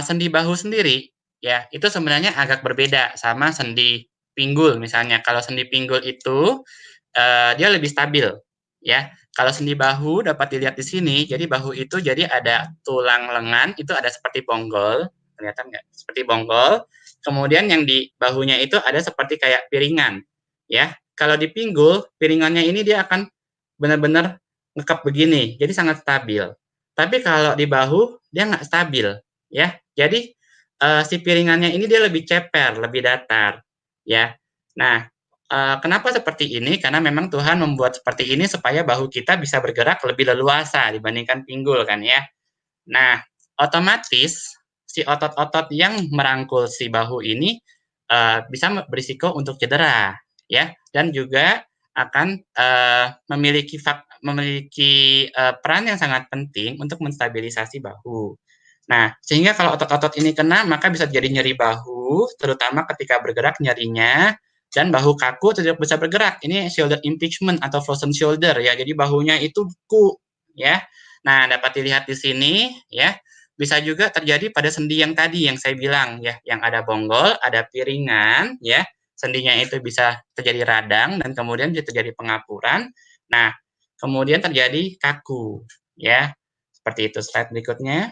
sendi bahu sendiri, ya, itu sebenarnya agak berbeda sama sendi pinggul misalnya. Kalau sendi pinggul itu, dia lebih stabil, ya. Kalau sendi bahu dapat dilihat di sini, jadi bahu itu jadi ada tulang lengan, itu ada seperti bonggol, kelihatan nggak? Seperti bonggol, kemudian yang di bahunya itu ada seperti kayak piringan, ya. Kalau di pinggul, piringannya ini dia akan benar-benar ngekep begini, jadi sangat stabil. Tapi kalau di bahu, dia nggak stabil, ya. Jadi si piringannya ini dia lebih ceper, lebih datar, ya. Nah, kenapa seperti ini? Karena memang Tuhan membuat seperti ini supaya bahu kita bisa bergerak lebih leluasa dibandingkan pinggul kan ya. Nah, otomatis si otot-otot yang merangkul si bahu ini bisa berisiko untuk cedera, ya, dan juga akan memiliki peran yang sangat penting untuk menstabilisasi bahu. Nah, sehingga kalau otot-otot ini kena, maka bisa jadi nyeri bahu, terutama ketika bergerak nyerinya, dan bahu kaku tidak bisa bergerak. Ini shoulder impingement atau frozen shoulder ya. Jadi bahunya itu beku ya. Nah, dapat dilihat di sini ya. Bisa juga terjadi pada sendi yang tadi yang saya bilang ya, yang ada bonggol, ada piringan ya. Sendinya itu bisa terjadi radang dan kemudian bisa terjadi pengapuran. Nah, kemudian terjadi kaku ya. Seperti itu. Slide berikutnya.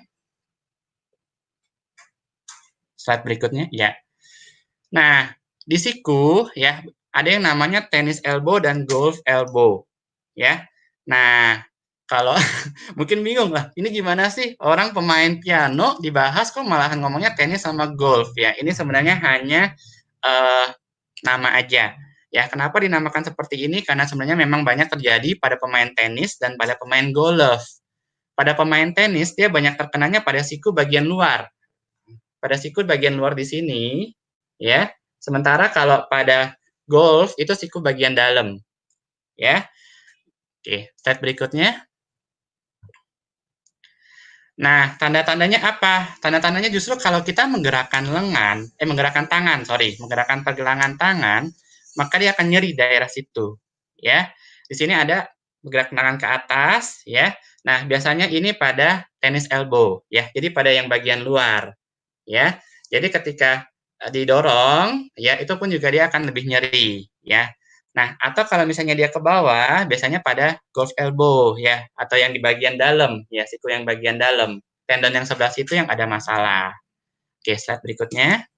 Slide berikutnya ya. Nah, di siku ya ada yang namanya tennis elbow dan golf elbow ya. Nah, kalau mungkin bingung lah, ini gimana sih orang pemain piano dibahas kok malahan ngomongnya tenis sama golf ya. Ini sebenarnya hanya nama aja. Ya, kenapa dinamakan seperti ini? Karena sebenarnya memang banyak terjadi pada pemain tenis dan pada pemain golf. Pada pemain tenis dia banyak terkenanya pada siku bagian luar. Pada siku bagian luar di sini, ya. Sementara kalau pada golf itu siku bagian dalam, ya. Oke, slide berikutnya. Nah, tanda-tandanya apa? Tanda-tandanya justru kalau kita menggerakkan menggerakkan pergelangan tangan, maka dia akan nyeri daerah situ, ya. Di sini ada bergerak tangan ke atas, ya. Nah, biasanya ini pada tennis elbow, ya. Jadi pada yang bagian luar, ya. Jadi ketika didorong, ya itu pun juga dia akan lebih nyeri, ya. Nah, atau kalau misalnya dia ke bawah, biasanya pada golf elbow, ya, atau yang di bagian dalam, ya, siku yang bagian dalam. Tendon yang sebelah situ yang ada masalah. Oke, slide berikutnya.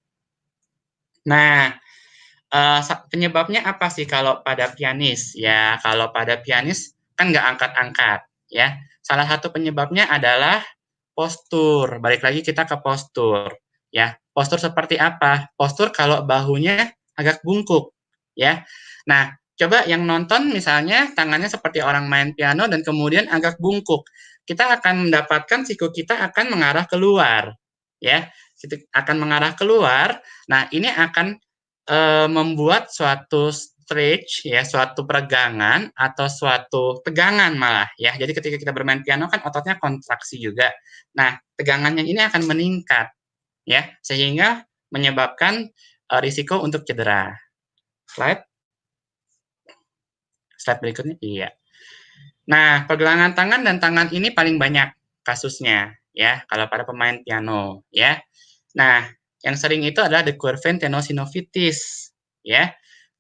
Nah, penyebabnya apa sih kalau pada pianis? Ya, kalau pada pianis kan nggak angkat-angkat, ya. Salah satu penyebabnya adalah postur. Balik lagi kita ke postur, ya. Postur seperti apa? Postur kalau bahunya agak bungkuk, ya. Nah, coba yang nonton misalnya tangannya seperti orang main piano dan kemudian agak bungkuk. Kita akan mendapatkan siku kita akan mengarah keluar, ya. Akan mengarah keluar. Nah, ini akan membuat suatu stretch ya, suatu peregangan atau suatu tegangan malah ya. Jadi ketika kita bermain piano kan ototnya kontraksi juga. Nah, tegangannya ini akan meningkat ya, sehingga menyebabkan risiko untuk cedera. Slide berikutnya. Iya. Nah, pergelangan tangan dan tangan ini paling banyak kasusnya ya kalau pada pemain piano ya. Nah, yang sering itu adalah decurvent tenosynovitis ya.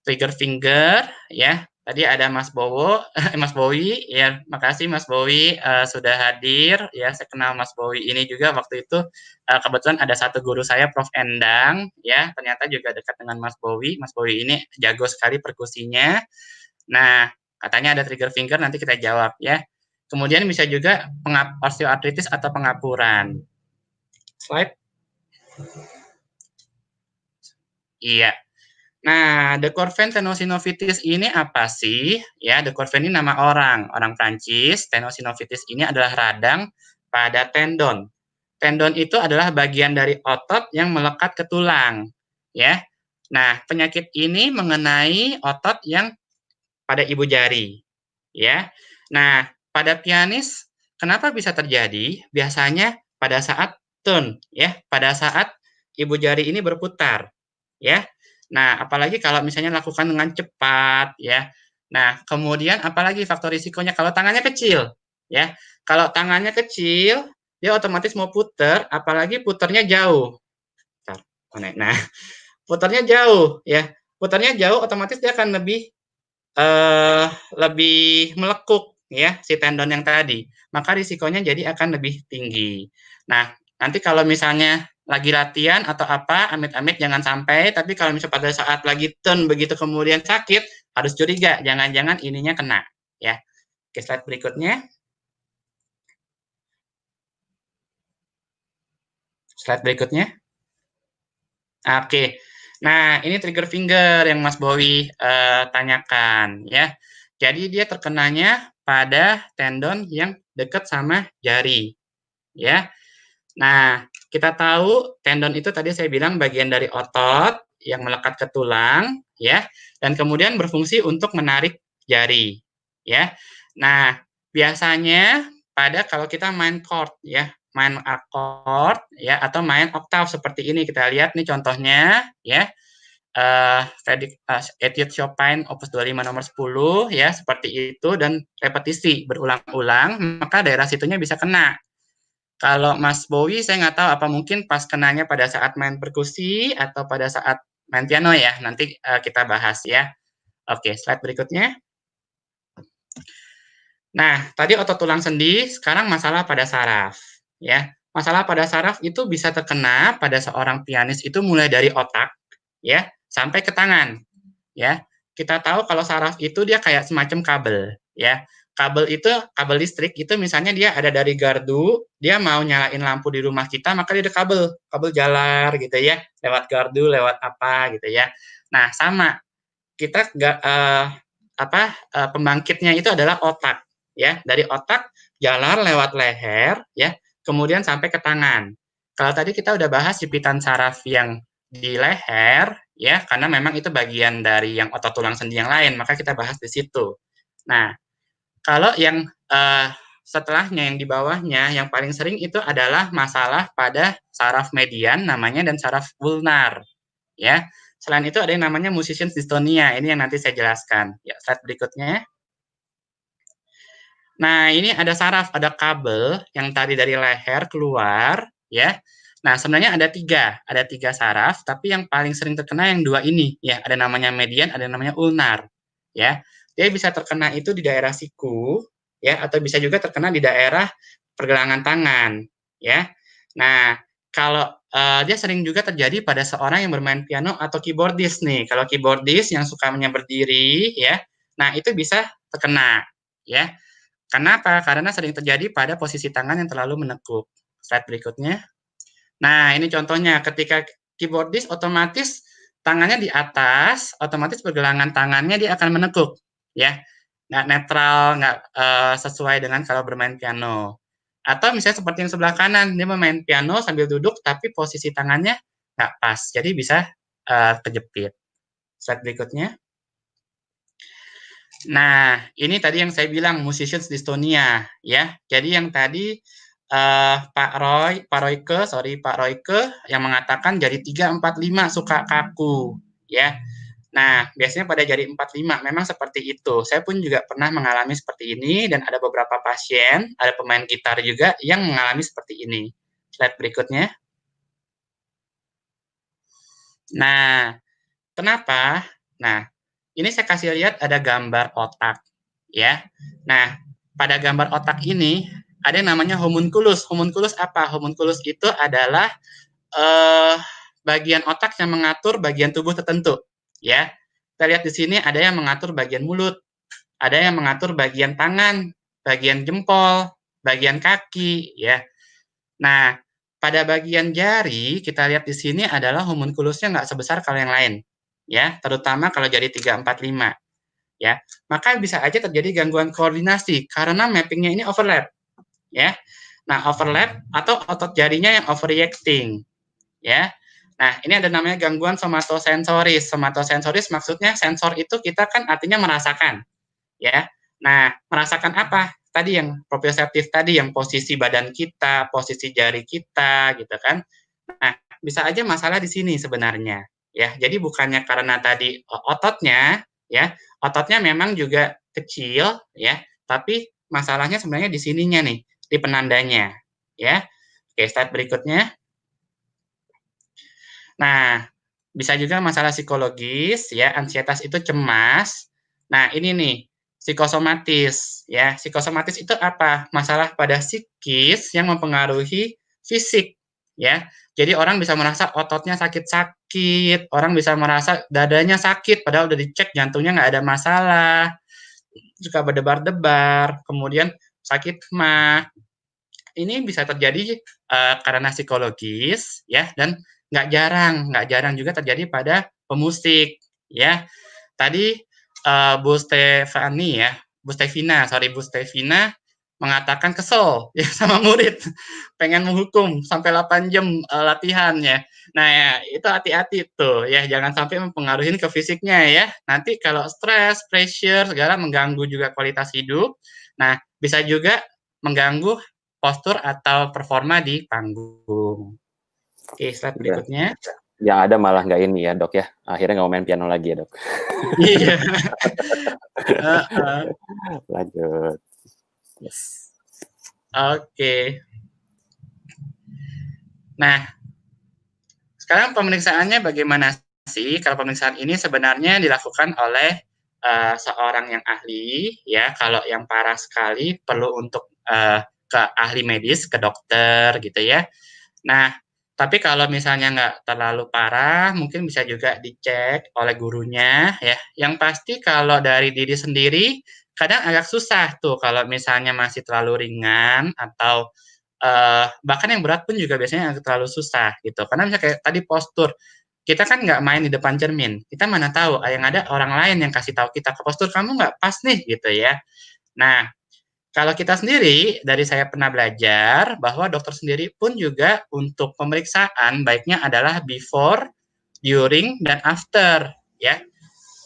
Trigger finger ya. Tadi ada Mas Bowo, Mas Bowi ya. Makasih Mas Bowi sudah hadir ya. Saya kenal Mas Bowi ini juga waktu itu kebetulan ada satu guru saya Prof Endang ya. Ternyata juga dekat dengan Mas Bowi. Mas Bowi ini jago sekali perkusinya. Nah, katanya ada trigger finger, nanti kita jawab ya. Kemudian bisa juga osteoartritis atau pengapuran. Slide. Iya. Nah, decurvent tenosynovitis ini apa sih? Ya, decurvent ini nama orang Prancis. Tenosynovitis ini adalah radang pada tendon. Tendon itu adalah bagian dari otot yang melekat ke tulang, ya. Nah, penyakit ini mengenai otot yang pada ibu jari, ya. Nah, pada pianis kenapa bisa terjadi? Biasanya pada saat turn, ya, pada saat ibu jari ini berputar, ya. Nah, apalagi kalau misalnya lakukan dengan cepat, ya. Nah, kemudian apalagi faktor risikonya kalau tangannya kecil, ya. Kalau tangannya kecil, dia otomatis mau putar, apalagi putarnya jauh. Nah, putarnya jauh, ya. Putarnya jauh, otomatis dia akan lebih melekuk, ya, si tendon yang tadi. Maka risikonya jadi akan lebih tinggi. Nah, nanti kalau misalnya lagi latihan atau apa, amit-amit jangan sampai, tapi kalau misalnya pada saat lagi turn begitu kemudian sakit, harus curiga, jangan-jangan ininya kena, ya. Oke, slide berikutnya. Slide berikutnya. Oke. Nah, ini trigger finger yang Mas Bowi tanyakan, ya. Jadi dia terkenanya pada tendon yang dekat sama jari, ya. Nah, kita tahu tendon itu tadi saya bilang bagian dari otot yang melekat ke tulang, ya, dan kemudian berfungsi untuk menarik jari, ya. Nah, biasanya kalau kita main chord, ya, main akord, ya, atau main oktav seperti ini kita lihat nih contohnya, ya. Etude Chopin Opus 25 nomor 10 ya seperti itu dan repetisi berulang-ulang maka daerah situnya bisa kena. Kalau Mas Bowie saya nggak tahu apa mungkin pas kenanya pada saat main perkusi atau pada saat main piano ya, nanti kita bahas ya. Oke, slide berikutnya. Nah, tadi otot tulang sendi, sekarang masalah pada saraf ya. Masalah pada saraf itu bisa terkena pada seorang pianis itu mulai dari otak ya sampai ke tangan ya. Kita tahu kalau saraf itu dia kayak semacam kabel ya. Kabel itu kabel listrik itu misalnya dia ada dari gardu, dia mau nyalain lampu di rumah kita maka dia ada kabel jalar gitu ya, lewat gardu, lewat apa gitu ya. Nah, sama kita pembangkitnya itu adalah otak ya. Dari otak jalar lewat leher ya, kemudian sampai ke tangan. Kalau tadi kita udah bahas jepitan saraf yang di leher ya, karena memang itu bagian dari yang otot tulang sendi yang lain, maka kita bahas di situ. Nah, kalau yang setelahnya yang di bawahnya yang paling sering itu adalah masalah pada saraf median namanya dan saraf ulnar ya. Selain itu ada yang namanya musician's dystonia. Ini yang nanti saya jelaskan. Ya, slide berikutnya. Nah, ini ada saraf, ada kabel yang tadi dari leher keluar ya. Nah, sebenarnya ada tiga saraf, tapi yang paling sering terkena yang dua ini ya. Ada namanya median, ada namanya ulnar ya. Dia bisa terkena itu di daerah siku ya, atau bisa juga terkena di daerah pergelangan tangan ya. Nah, kalau dia sering juga terjadi pada seorang yang bermain piano atau keyboardist nih. Kalau keyboardist yang suka berdiri ya, nah itu bisa terkena ya. Kenapa? Karena sering terjadi pada posisi tangan yang terlalu menekuk. Slide berikutnya. Nah, ini contohnya ketika keyboardist otomatis tangannya di atas, otomatis pergelangan tangannya dia akan menekuk ya. Nggak netral, nggak sesuai dengan kalau bermain piano. Atau misalnya seperti yang sebelah kanan, dia memain piano sambil duduk, tapi posisi tangannya nggak pas, jadi bisa kejepit. Slide berikutnya. Nah, ini tadi yang saya bilang musicians dystonia, ya. Jadi yang tadi Pak Royke yang mengatakan jari 3, 4, 5 suka kaku, ya. Nah, biasanya pada jari 4, 5 memang seperti itu. Saya pun juga pernah mengalami seperti ini dan ada beberapa pasien, ada pemain gitar juga yang mengalami seperti ini. Slide berikutnya. Nah, kenapa? Nah, ini saya kasih lihat ada gambar otak, ya. Nah, pada gambar otak ini ada yang namanya homunculus. Homunculus apa? Homunculus itu adalah eh, bagian otak yang mengatur bagian tubuh tertentu, ya. Kita lihat di sini ada yang mengatur bagian mulut, ada yang mengatur bagian tangan, bagian jempol, bagian kaki, ya. Nah, pada bagian jari kita lihat di sini adalah homunculusnya nggak sebesar kalau yang lain, ya, terutama kalau jari 3, 4, 5, ya. Maka bisa aja terjadi gangguan koordinasi karena mappingnya ini overlap, ya. Nah, overlap atau otot jarinya yang overreacting, ya. Nah, ini ada namanya gangguan somatosensoris. Somatosensoris maksudnya sensor itu kita kan artinya merasakan, ya. Nah, merasakan apa? Tadi yang proprioseptif tadi, yang posisi badan kita, posisi jari kita, gitu kan. Nah, bisa aja masalah di sini sebenarnya, ya. Jadi bukannya karena tadi ototnya, ya, ototnya memang juga kecil, ya, tapi masalahnya sebenarnya di sininya nih, di penandanya, ya. Oke, slide berikutnya. Nah, bisa juga masalah psikologis, ya, ansietas itu cemas. Nah, ini nih, psikosomatis, ya. Psikosomatis itu apa? Masalah pada psikis yang mempengaruhi fisik, ya. Jadi orang bisa merasa ototnya sakit-sakit, orang bisa merasa dadanya sakit, padahal udah dicek jantungnya nggak ada masalah, suka berdebar-debar, kemudian sakit mah. Ini bisa terjadi karena psikologis, ya, dan nggak jarang juga terjadi pada pemusik, ya. Tadi Bu Stefani ya, Bu Stevina mengatakan kesel ya sama murid, pengen menghukum sampai 8 jam latihan ya. Nah ya itu hati-hati tuh ya, jangan sampai mempengaruhi ke fisiknya ya. Nanti kalau stres, pressure segala mengganggu juga kualitas hidup. Nah bisa juga mengganggu postur atau performa di panggung. Oke, slide berikutnya. Yang ada malah nggak ini ya, Dok ya. Akhirnya nggak mau main piano lagi ya, Dok. Iya. Lanjut. Yes. Oke. Nah, sekarang pemeriksaannya bagaimana sih? Kalau pemeriksaan ini sebenarnya dilakukan oleh seorang yang ahli, ya. Kalau yang parah sekali perlu untuk ke ahli medis, ke dokter, gitu ya. Nah, tapi kalau misalnya nggak terlalu parah, mungkin bisa juga dicek oleh gurunya, ya. Yang pasti kalau dari diri sendiri, kadang agak susah tuh kalau misalnya masih terlalu ringan atau bahkan yang berat pun juga biasanya agak terlalu susah gitu. Karena misalnya kayak tadi postur, kita kan nggak main di depan cermin. Kita mana tahu yang ada orang lain yang kasih tahu kita ke postur kamu nggak pas nih gitu ya. Nah, kalau kita sendiri, dari saya pernah belajar bahwa dokter sendiri pun juga untuk pemeriksaan baiknya adalah before, during, dan after. Ya,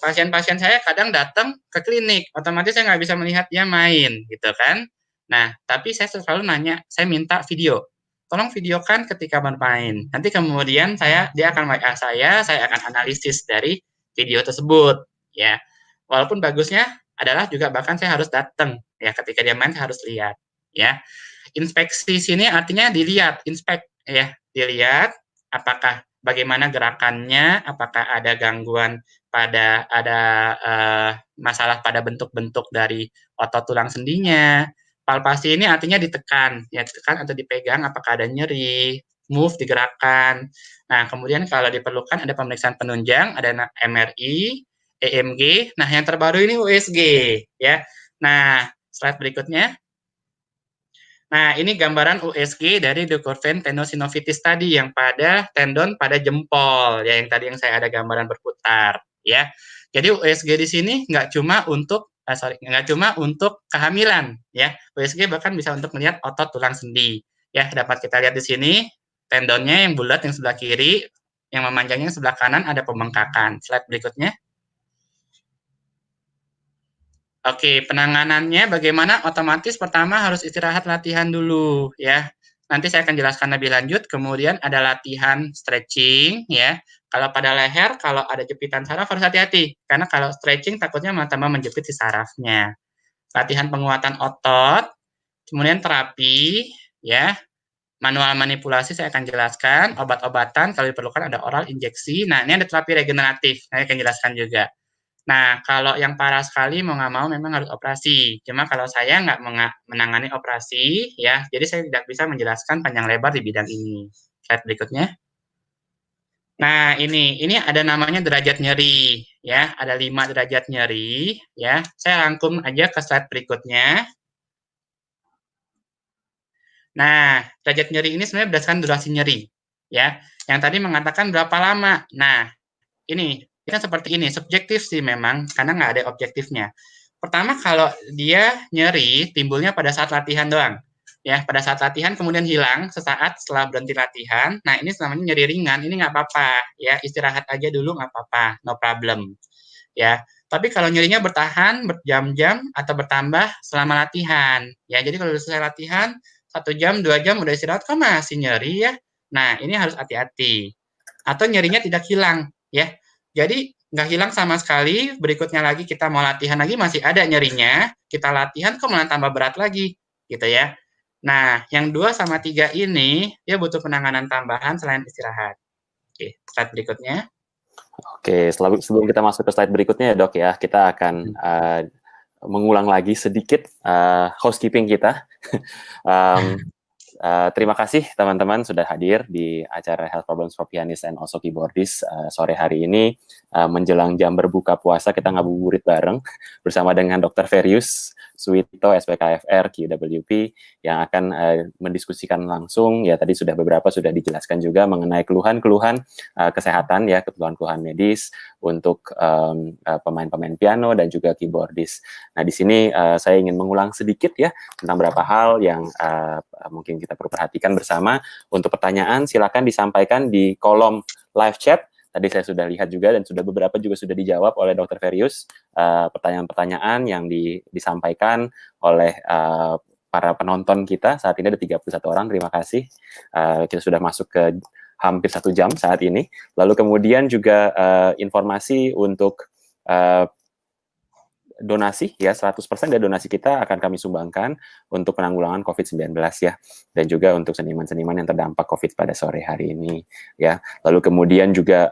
pasien-pasien saya kadang datang ke klinik, otomatis saya nggak bisa melihat dia main, gitu kan. Nah, tapi saya selalu nanya, saya minta video. Tolong videokan ketika bermain. Nanti kemudian dia akan WA saya akan analisis dari video tersebut. Ya, walaupun bagusnya adalah juga bahkan saya harus datang. Ya, ketika dia main saya harus lihat. Ya, inspeksi sini artinya dilihat, inspek, ya, dilihat apakah bagaimana gerakannya, apakah ada gangguan ada masalah pada bentuk-bentuk dari otot tulang sendinya. Palpasi ini artinya ditekan, ya ditekan atau dipegang apakah ada nyeri, move digerakkan. Nah, kemudian kalau diperlukan ada pemeriksaan penunjang, ada MRI, EMG. Nah, yang terbaru ini USG, ya. Nah, slide berikutnya. Nah, ini gambaran USG dari Duchenne tendinosynovitis tadi yang pada tendon pada jempol, ya yang tadi yang saya ada gambaran berputar, ya. Jadi USG di sini nggak cuma untuk nggak cuma untuk kehamilan, ya. USG bahkan bisa untuk melihat otot tulang sendi, ya. Dapat kita lihat di sini tendonnya yang bulat yang sebelah kiri, yang memanjangnya yang sebelah kanan ada pembengkakan. Slide berikutnya. Oke, penanganannya bagaimana? Otomatis pertama harus istirahat latihan dulu ya. Nanti saya akan jelaskan lebih lanjut. Kemudian ada latihan stretching ya. Kalau pada leher, kalau ada jepitan saraf harus hati-hati. Karena kalau stretching takutnya malah tambah menjepit si sarafnya. Latihan penguatan otot, kemudian terapi ya. Manual manipulasi saya akan jelaskan. Obat-obatan kalau diperlukan ada oral injeksi. Nah, ini ada terapi regeneratif. Saya akan jelaskan juga. Nah, kalau yang parah sekali mau nggak mau memang harus operasi. Cuma kalau saya nggak menangani operasi, ya, jadi saya tidak bisa menjelaskan panjang lebar di bidang ini. Slide berikutnya. Nah, ini ada namanya derajat nyeri, ya, ada 5 derajat nyeri, ya. Saya rangkum aja ke slide berikutnya. Nah, derajat nyeri ini sebenarnya berdasarkan durasi nyeri, ya. Yang tadi mengatakan berapa lama. Nah, ini kan seperti ini, subjektif sih memang, karena nggak ada objektifnya. Pertama, kalau dia nyeri, timbulnya pada saat latihan doang. Ya, pada saat latihan kemudian hilang sesaat setelah berhenti latihan. Nah, ini namanya nyeri ringan, ini nggak apa-apa. Ya, istirahat aja dulu nggak apa-apa, no problem. Ya, tapi kalau nyerinya bertahan berjam-jam atau bertambah selama latihan. Ya, jadi kalau selesai latihan, 1 jam, 2 jam udah istirahat, kok masih nyeri ya? Nah, ini harus hati-hati. Atau nyerinya tidak hilang, ya. Jadi nggak hilang sama sekali, berikutnya lagi kita mau latihan lagi masih ada nyerinya, kita latihan kok malah tambah berat lagi, gitu ya. Nah, yang 2 sama 3 ini, dia butuh penanganan tambahan selain istirahat. Oke, slide berikutnya. Oke, sebelum kita masuk ke slide berikutnya ya dok ya, kita akan mengulang lagi sedikit housekeeping kita. Terima kasih teman-teman sudah hadir di acara Health Problems for Pianists and also Keyboardists sore hari ini. Menjelang jam berbuka puasa kita ngabuburit bareng bersama dengan Dr. Ferius Suwito, SPKFR, QWP, yang akan mendiskusikan langsung, ya tadi beberapa sudah dijelaskan juga mengenai keluhan-keluhan kesehatan, ya keluhan-keluhan medis untuk pemain-pemain piano dan juga keyboardist. Nah di sini saya ingin mengulang sedikit ya tentang beberapa hal yang mungkin kita perlu perhatikan bersama. Untuk pertanyaan silakan disampaikan di kolom live chat. Tadi saya sudah lihat juga dan beberapa juga sudah dijawab oleh Dr. Ferius. Pertanyaan-pertanyaan yang disampaikan oleh para penonton kita saat ini ada 31 orang. Terima kasih. Kita sudah masuk ke hampir 1 jam saat ini. Lalu kemudian juga informasi untuk donasi ya, 100% dari donasi kita akan kami sumbangkan untuk penanggulangan COVID-19 ya, dan juga untuk seniman-seniman yang terdampak COVID pada sore hari ini ya. Lalu kemudian juga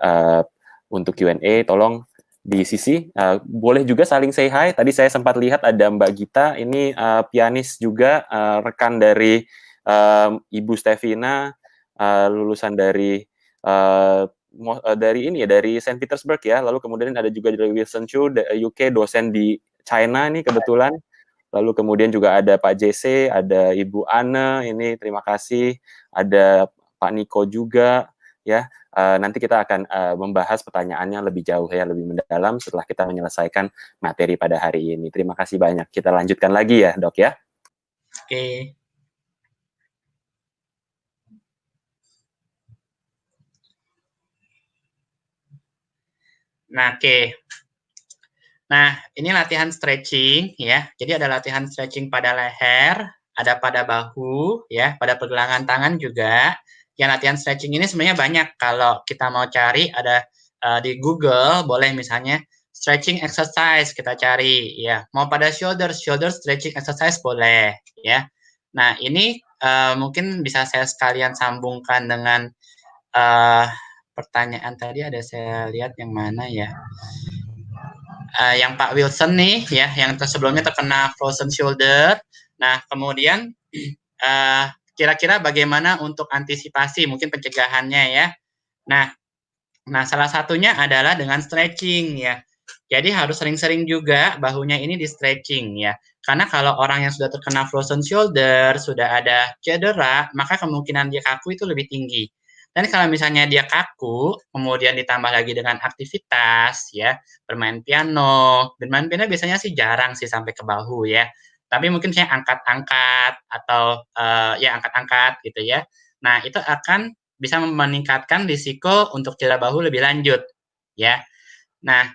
untuk Q&A tolong di sisi boleh juga saling say hi. Tadi saya sempat lihat ada Mbak Gita, ini pianis juga, rekan dari Ibu Stevina, lulusan dari ini ya, dari Saint Petersburg ya. Lalu kemudian ada juga dari Wilson Chu, UK, dosen di China nih kebetulan. Lalu kemudian juga ada Pak JC, ada Ibu Anne, ini terima kasih. Ada Pak Niko juga ya. Nanti kita akan membahas pertanyaannya lebih jauh ya, lebih mendalam setelah kita menyelesaikan materi pada hari ini. Terima kasih banyak. Kita lanjutkan lagi ya, Dok ya. Oke. Nah, oke. Nah, ini latihan stretching ya. Jadi ada latihan stretching pada leher, ada pada bahu ya, pada pergelangan tangan juga. Yang latihan stretching ini sebenarnya banyak. Kalau kita mau cari ada di Google, boleh misalnya stretching exercise kita cari ya. Mau pada shoulder stretching exercise boleh ya. Nah, ini mungkin bisa saya sekalian sambungkan dengan pertanyaan tadi, ada saya lihat yang mana ya. Yang Pak Wilson nih ya, yang sebelumnya terkena frozen shoulder. Nah, kemudian kira-kira bagaimana untuk antisipasi mungkin pencegahannya ya. Nah, salah satunya adalah dengan stretching ya. Jadi harus sering-sering juga bahunya ini di stretching ya. Karena kalau orang yang sudah terkena frozen shoulder, sudah ada cedera, maka kemungkinan dia kaku itu lebih tinggi. Dan kalau misalnya dia kaku, kemudian ditambah lagi dengan aktivitas ya, bermain piano biasanya sih jarang sih sampai ke bahu ya. Tapi mungkin saya angkat-angkat atau ya angkat-angkat gitu ya. Nah, itu akan bisa meningkatkan risiko untuk cedera bahu lebih lanjut ya. Nah,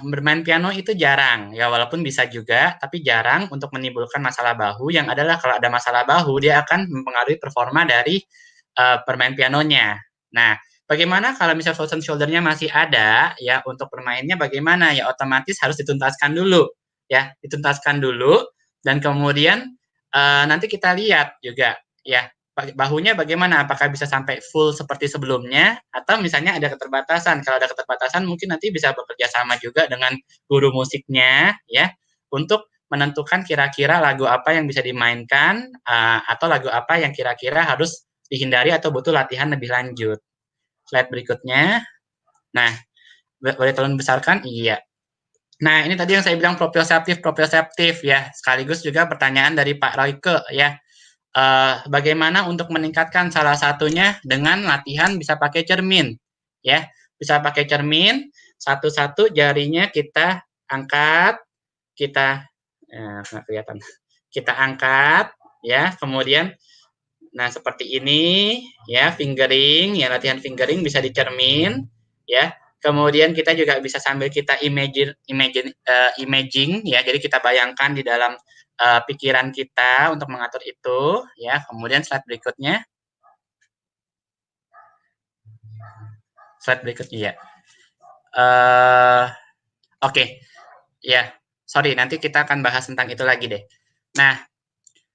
bermain piano itu jarang, ya walaupun bisa juga, tapi jarang untuk menimbulkan masalah bahu, yang adalah kalau ada masalah bahu, dia akan mempengaruhi performa dari bermain pianonya. Nah, bagaimana kalau misal frozen shoulder-nya masih ada, ya untuk bermainnya bagaimana? Ya otomatis harus dituntaskan dulu, ya dituntaskan dulu, dan kemudian nanti kita lihat juga, ya bahunya bagaimana, apakah bisa sampai full seperti sebelumnya, atau misalnya ada keterbatasan. Kalau ada keterbatasan mungkin nanti bisa bekerja sama juga dengan guru musiknya, ya, untuk menentukan kira-kira lagu apa yang bisa dimainkan, atau lagu apa yang kira-kira harus dihindari atau butuh latihan lebih lanjut. Slide berikutnya. Nah, boleh tolong besarkan? Iya. Nah, ini tadi yang saya bilang proprioseptif ya, sekaligus juga pertanyaan dari Pak Royke ya. Bagaimana untuk meningkatkan, salah satunya dengan latihan bisa pakai cermin, ya, bisa pakai cermin, satu-satu jarinya kita angkat, kita nggak kelihatan, kita angkat, ya, kemudian, nah seperti ini, ya, fingering, ya latihan fingering bisa di cermin, ya, kemudian kita juga bisa sambil kita imaging, ya, jadi kita bayangkan di dalam pikiran kita untuk mengatur itu, ya. Kemudian slide berikutnya. Slide berikutnya, ya. Oke, ya. Sorry, nanti kita akan bahas tentang itu lagi deh. Nah,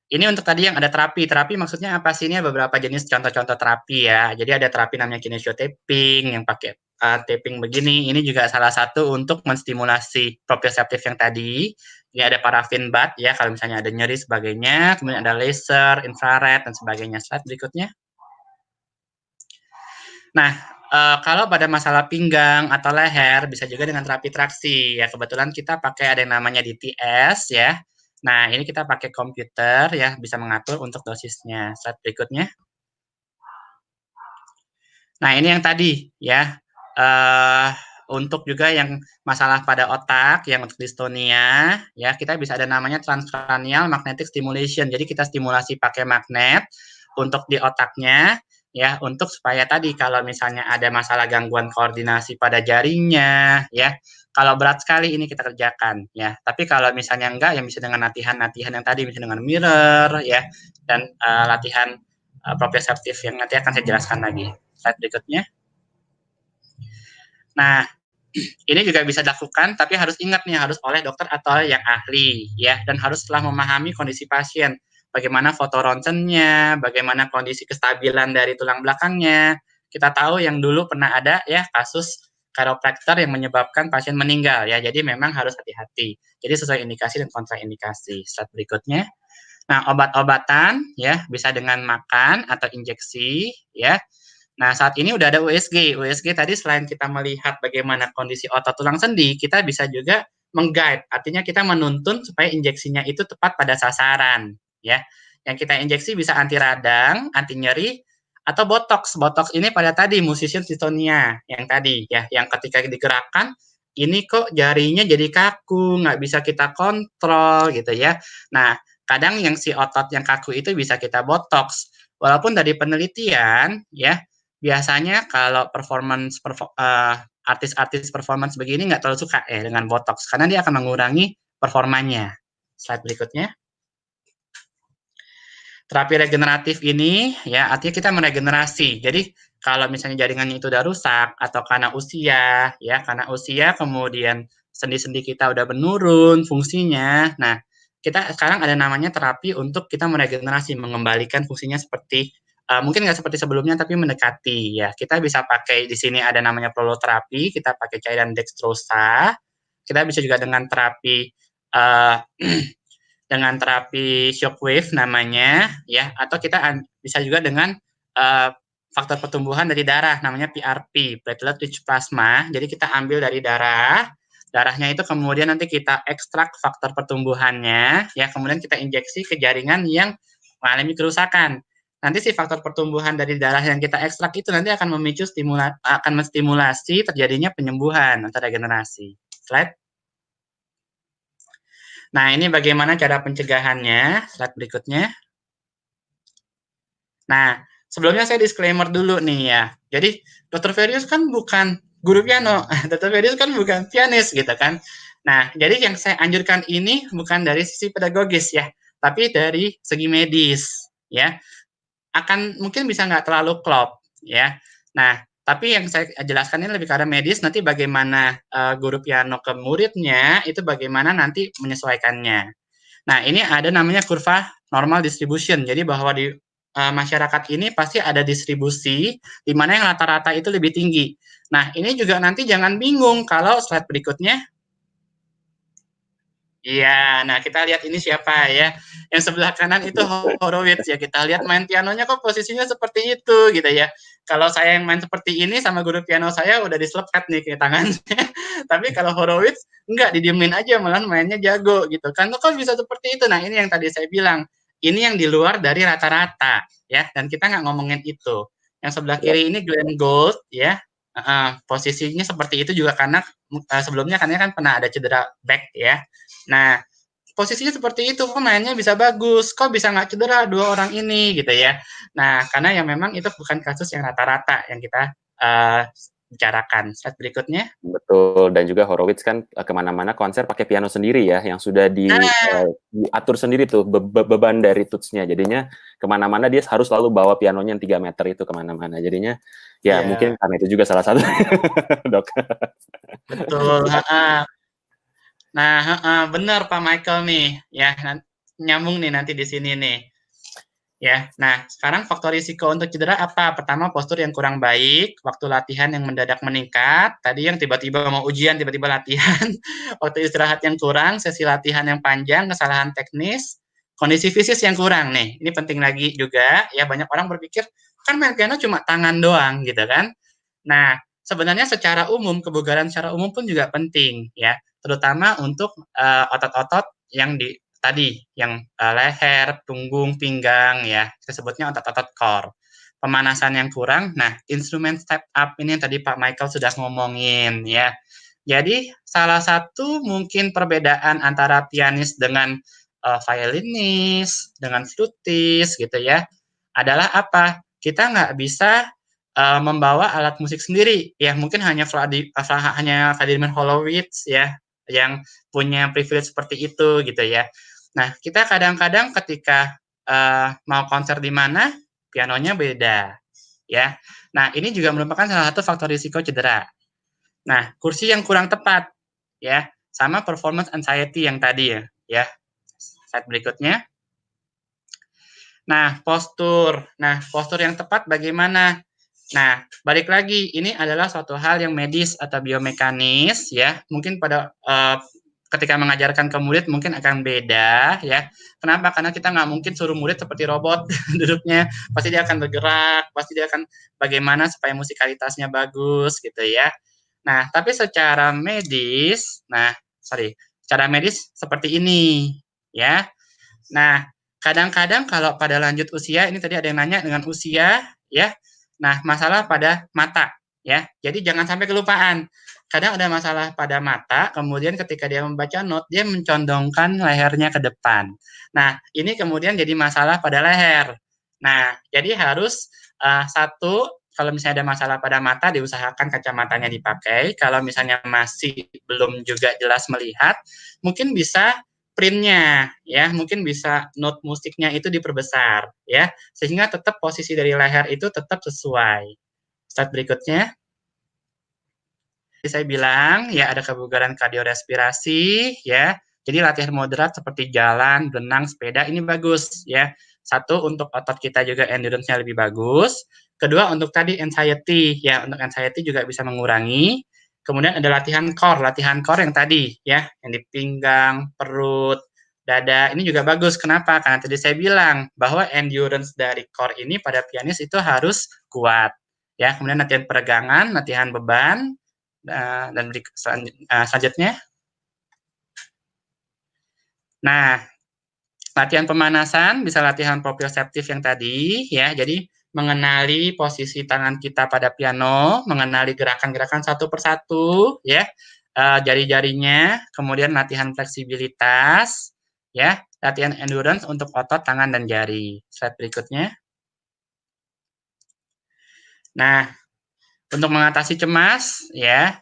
ini untuk tadi yang ada terapi. Terapi maksudnya apa sih? Ini beberapa jenis contoh-contoh terapi ya. Jadi ada terapi namanya kinesio tapping yang pakai tapping begini. Ini juga salah satu untuk menstimulasi proprioseptif yang tadi. Ini ada parafin bath ya kalau misalnya ada nyeri sebagainya. Kemudian ada laser, infrared dan sebagainya. Slide berikutnya. Nah, kalau pada masalah pinggang atau leher bisa juga dengan terapi traksi ya. Kebetulan kita pakai ada yang namanya DTS ya. Nah, ini kita pakai komputer ya, bisa mengatur untuk dosisnya. Slide berikutnya. Nah, ini yang tadi ya. Untuk juga yang masalah pada otak, yang untuk dystonia, ya kita bisa ada namanya transcranial magnetic stimulation. Jadi kita stimulasi pakai magnet untuk di otaknya, ya untuk supaya tadi kalau misalnya ada masalah gangguan koordinasi pada jarinya, ya kalau berat sekali ini kita kerjakan, ya. Tapi kalau misalnya enggak, yang bisa dengan latihan-latihan yang tadi, misalnya dengan mirror, ya, dan latihan proprioseptif yang nanti akan saya jelaskan lagi. Slide berikutnya. Nah, ini juga bisa dilakukan, tapi harus ingat nih, harus oleh dokter atau yang ahli, ya, dan harus setelah memahami kondisi pasien, bagaimana foto ronsennya, bagaimana kondisi kestabilan dari tulang belakangnya. Kita tahu yang dulu pernah ada ya kasus chiropractor yang menyebabkan pasien meninggal ya, jadi memang harus hati-hati. Jadi sesuai indikasi dan kontraindikasi. Slide berikutnya. Nah, obat-obatan ya bisa dengan makan atau injeksi ya. Nah, saat ini udah ada USG. USG tadi selain kita melihat bagaimana kondisi otot tulang sendi, kita bisa juga meng-guide. Artinya kita menuntun supaya injeksinya itu tepat pada sasaran, ya. Yang kita injeksi bisa anti radang, anti nyeri, atau botox. Botox ini pada tadi musician dystonia yang tadi, ya, yang ketika digerakkan ini kok jarinya jadi kaku, nggak bisa kita kontrol gitu ya. Nah, kadang yang si otot yang kaku itu bisa kita botox. Walaupun dari penelitian, ya, biasanya kalau artis-artis performance begini nggak terlalu suka ya dengan botox karena dia akan mengurangi performanya. Slide berikutnya. Terapi regeneratif ini ya artinya kita meregenerasi. Jadi kalau misalnya jaringannya itu udah rusak atau karena usia kemudian sendi-sendi kita udah menurun fungsinya. Nah, kita sekarang ada namanya terapi untuk kita meregenerasi, mengembalikan fungsinya seperti mungkin nggak seperti sebelumnya tapi mendekati ya. Kita bisa pakai di sini ada namanya proloterapi, kita pakai cairan dextrosa. Kita bisa juga dengan terapi dengan terapi shockwave namanya ya, atau kita bisa juga dengan faktor pertumbuhan dari darah namanya PRP, platelet rich plasma. Jadi kita ambil dari darahnya itu kemudian nanti kita ekstrak faktor pertumbuhannya ya, kemudian kita injeksi ke jaringan yang mengalami kerusakan. Nanti si faktor pertumbuhan dari darah yang kita ekstrak itu nanti akan menstimulasi terjadinya penyembuhan atau regenerasi. Slide. Nah, ini bagaimana cara pencegahannya. Slide berikutnya. Nah, sebelumnya saya disclaimer dulu nih ya. Jadi, Dr. Ferius kan bukan guru piano. Dr. Fedius kan bukan pianis gitu kan. Nah, jadi yang saya anjurkan ini bukan dari sisi pedagogis ya, tapi dari segi medis ya. Akan mungkin bisa nggak terlalu klop ya. Nah, tapi yang saya jelaskan ini lebih ke arah medis, nanti bagaimana guru piano ke muridnya, itu bagaimana nanti menyesuaikannya. Nah, ini ada namanya kurva normal distribution. Jadi bahwa di masyarakat ini pasti ada distribusi di mana yang rata-rata itu lebih tinggi. Nah, ini juga nanti jangan bingung kalau slide berikutnya. Iya, nah kita lihat ini siapa ya. Yang sebelah kanan itu Horowitz ya. Kita lihat main pianonya kok posisinya seperti itu gitu ya. Kalau saya yang main seperti ini sama guru piano saya udah diselekat nih ke tangannya. Tapi kalau Horowitz enggak, didiemin aja, malah mainnya jago gitu kan. Kok bisa seperti itu? Nah, ini yang tadi saya bilang. Ini yang di luar dari rata-rata ya, dan kita nggak ngomongin itu. Yang sebelah kiri ini Glenn Gould ya. Posisinya seperti itu juga karena sebelumnya kan pernah ada cedera back ya. Nah, posisinya seperti itu, kok mainnya bisa bagus, kok bisa nggak cedera dua orang ini gitu ya. Nah, karena yang memang itu bukan kasus yang rata-rata yang kita bicarakan. Slide berikutnya. Betul, dan juga Horowitz kan kemana-mana konser pakai piano sendiri ya, yang sudah Nah, diatur sendiri tuh beban dari tutsnya. Jadinya kemana-mana dia harus selalu bawa pianonya yang 3 meter itu kemana-mana. Jadinya ya ya mungkin karena itu juga salah satu dok. betul. Nah, benar Pak Michael nih, ya nyambung nih nanti di sini nih. Ya, nah sekarang faktor risiko untuk cedera apa? Pertama, postur yang kurang baik, waktu latihan yang mendadak meningkat, tadi yang tiba-tiba mau ujian, tiba-tiba latihan, waktu istirahat yang kurang, sesi latihan yang panjang, kesalahan teknis, kondisi fisik yang kurang nih. Ini penting lagi juga, ya banyak orang berpikir, kan main piano cuma tangan doang gitu kan. Nah, sebenarnya secara umum, kebugaran secara umum pun juga penting ya, terutama untuk otot-otot yang di tadi yang leher, punggung, pinggang ya, kita sebutnya otot-otot core. Pemanasan yang kurang, nah instrumen step up ini yang tadi Pak Michael sudah ngomongin ya. Jadi salah satu mungkin perbedaan antara pianis dengan violinis, dengan flutis gitu ya, adalah apa? Kita nggak bisa membawa alat musik sendiri ya, mungkin hanya Vladimir Horowitz ya yang punya privilege seperti itu gitu ya. Nah, kita kadang-kadang ketika mau konser di mana, pianonya beda, ya. Nah, ini juga merupakan salah satu faktor risiko cedera. Nah, kursi yang kurang tepat, ya, sama performance anxiety yang tadi ya. Slide berikutnya. Nah, postur. Nah, postur yang tepat bagaimana? Nah, balik lagi, ini adalah suatu hal yang medis atau biomekanis, ya. Mungkin pada ketika mengajarkan ke murid mungkin akan beda, ya. Kenapa? Karena kita nggak mungkin suruh murid seperti robot duduknya. Pasti dia akan bergerak, pasti dia akan bagaimana supaya musikalitasnya bagus, gitu ya. Nah, tapi secara medis seperti ini, ya. Nah, kadang-kadang kalau pada lanjut usia, ini tadi ada yang nanya dengan usia, ya. Nah, masalah pada mata, ya. Jadi jangan sampai kelupaan. Kadang ada masalah pada mata, kemudian ketika dia membaca not, dia mencondongkan lehernya ke depan. Nah, ini kemudian jadi masalah pada leher. Nah, jadi harus satu, kalau misalnya ada masalah pada mata, diusahakan kacamatanya dipakai. Kalau misalnya masih belum juga jelas melihat, mungkin bisa printnya ya, mungkin bisa note musiknya itu diperbesar ya, sehingga tetap posisi dari leher itu tetap sesuai. Slide berikutnya. Saya bilang ya ada kebugaran kardiorespirasi ya. Jadi latihan moderat seperti jalan, berenang, sepeda ini bagus ya. Satu, untuk otot kita juga endurance-nya lebih bagus. Kedua, untuk tadi anxiety ya, untuk anxiety juga bisa mengurangi. Kemudian ada latihan core yang tadi ya, yang di pinggang, perut, dada. Ini juga bagus. Kenapa? Karena tadi saya bilang bahwa endurance dari core ini pada pianis itu harus kuat. Ya, kemudian latihan peregangan, latihan beban, dan selanjutnya. Nah, latihan pemanasan bisa latihan proprioseptif yang tadi ya. Jadi mengenali posisi tangan kita pada piano, mengenali gerakan-gerakan satu persatu ya, jari-jarinya, kemudian latihan fleksibilitas ya, latihan endurance untuk otot tangan dan jari. Slide berikutnya. Nah, Untuk mengatasi cemas, ya,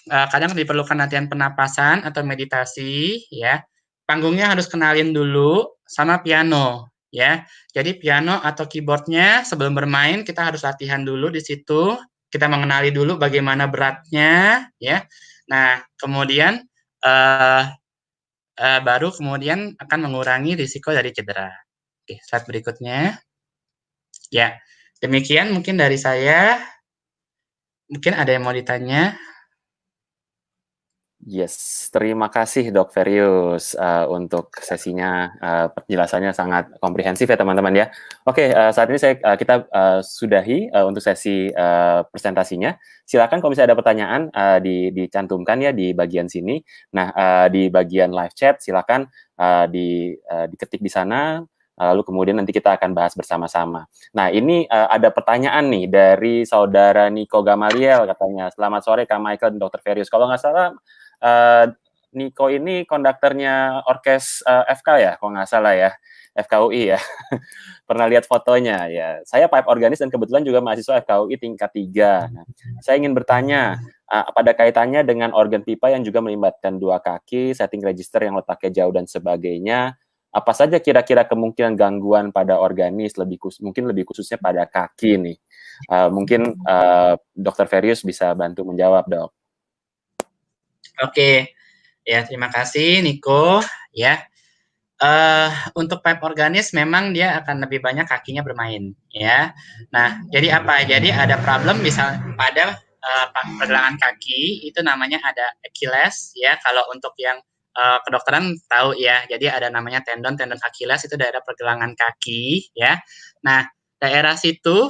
kadang diperlukan latihan pernapasan atau meditasi, ya. Panggungnya harus kenalin dulu sama piano, ya. Jadi piano atau keyboardnya sebelum bermain kita harus latihan dulu di situ. Kita mengenali dulu bagaimana beratnya, ya. Nah, kemudian baru kemudian akan mengurangi risiko dari cedera. Oke, slide berikutnya. Ya, demikian mungkin dari saya. Mungkin ada yang mau ditanya? Yes, terima kasih Dok Ferius untuk sesinya, penjelasannya sangat komprehensif ya teman-teman ya. Oke, saat ini kita sudahi untuk sesi presentasinya. Silakan kalau misalnya ada pertanyaan dicantumkan ya di bagian sini. Nah, di bagian live chat silakan diketik di sana. Lalu kemudian nanti kita akan bahas bersama-sama. Nah, ini ada pertanyaan nih dari saudara Niko Gamaliel katanya. Selamat sore Kak Michael dan Dr. Ferius. Kalau nggak salah Niko ini konduktornya orkes FK ya, kalau nggak salah ya, FKUI ya. Pernah lihat fotonya ya. Saya pipe organist dan kebetulan juga mahasiswa FKUI tingkat 3. Nah, saya ingin bertanya, pada kaitannya dengan organ pipa yang juga melibatkan 2 kaki, setting register yang letaknya jauh dan sebagainya, apa saja kira-kira kemungkinan gangguan pada organis, mungkin lebih khususnya pada kaki nih. Mungkin Dr. Ferius bisa bantu menjawab, Dok. Oke, ya terima kasih Niko. Ya, untuk pipe organis memang dia akan lebih banyak kakinya bermain. Ya, nah jadi apa? Jadi ada problem misal pada pergelangan kaki itu namanya ada Achilles. Ya, kalau untuk yang kedokteran tahu ya. Jadi ada namanya tendon Achilles itu daerah pergelangan kaki. Ya, nah daerah situ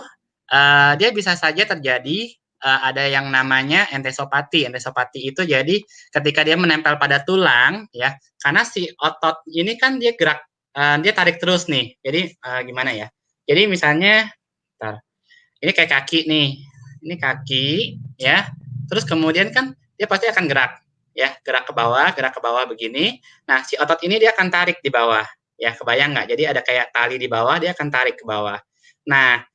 dia bisa saja terjadi ada yang namanya entesopati. Entesopati itu jadi ketika dia menempel pada tulang, ya, karena si otot ini kan dia gerak, dia tarik terus nih. Jadi gimana ya? Jadi misalnya, ini kayak kaki nih, ini kaki, ya. Terus kemudian kan dia pasti akan gerak, ya, gerak ke bawah begini. Nah, si otot ini dia akan tarik di bawah, ya, kebayang nggak? Jadi ada kayak tali di bawah, dia akan tarik ke bawah. Nah,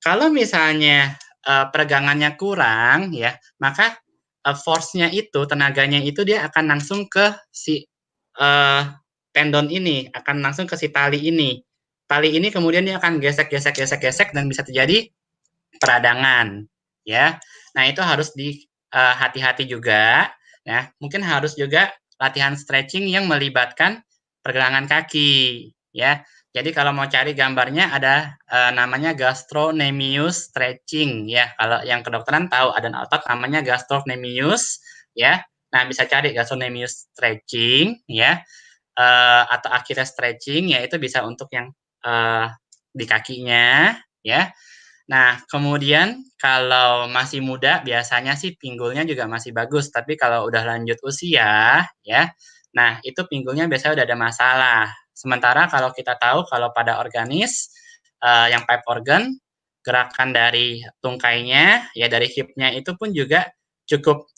kalau misalnya peregangannya kurang, ya, maka force-nya itu, tenaganya itu dia akan langsung ke si tendon ini, akan langsung ke si tali ini. Tali ini kemudian dia akan gesek dan bisa terjadi peradangan, ya. Nah, itu harus hati-hati juga, ya. Mungkin harus juga latihan stretching yang melibatkan pergelangan kaki, ya. Jadi kalau mau cari gambarnya ada namanya gastrocnemius stretching, ya. Kalau yang kedokteran tahu ada otot namanya gastrocnemius, ya. Nah, bisa cari gastrocnemius stretching, ya. Atau Achilles stretching, ya, itu bisa untuk yang di kakinya, ya. Nah, kemudian kalau masih muda biasanya sih pinggulnya juga masih bagus, tapi kalau udah lanjut usia, ya, nah itu pinggulnya biasanya udah ada masalah. Sementara kalau kita tahu kalau pada organis yang pipe organ, gerakan dari tungkainya, ya dari hipnya itu pun juga cukup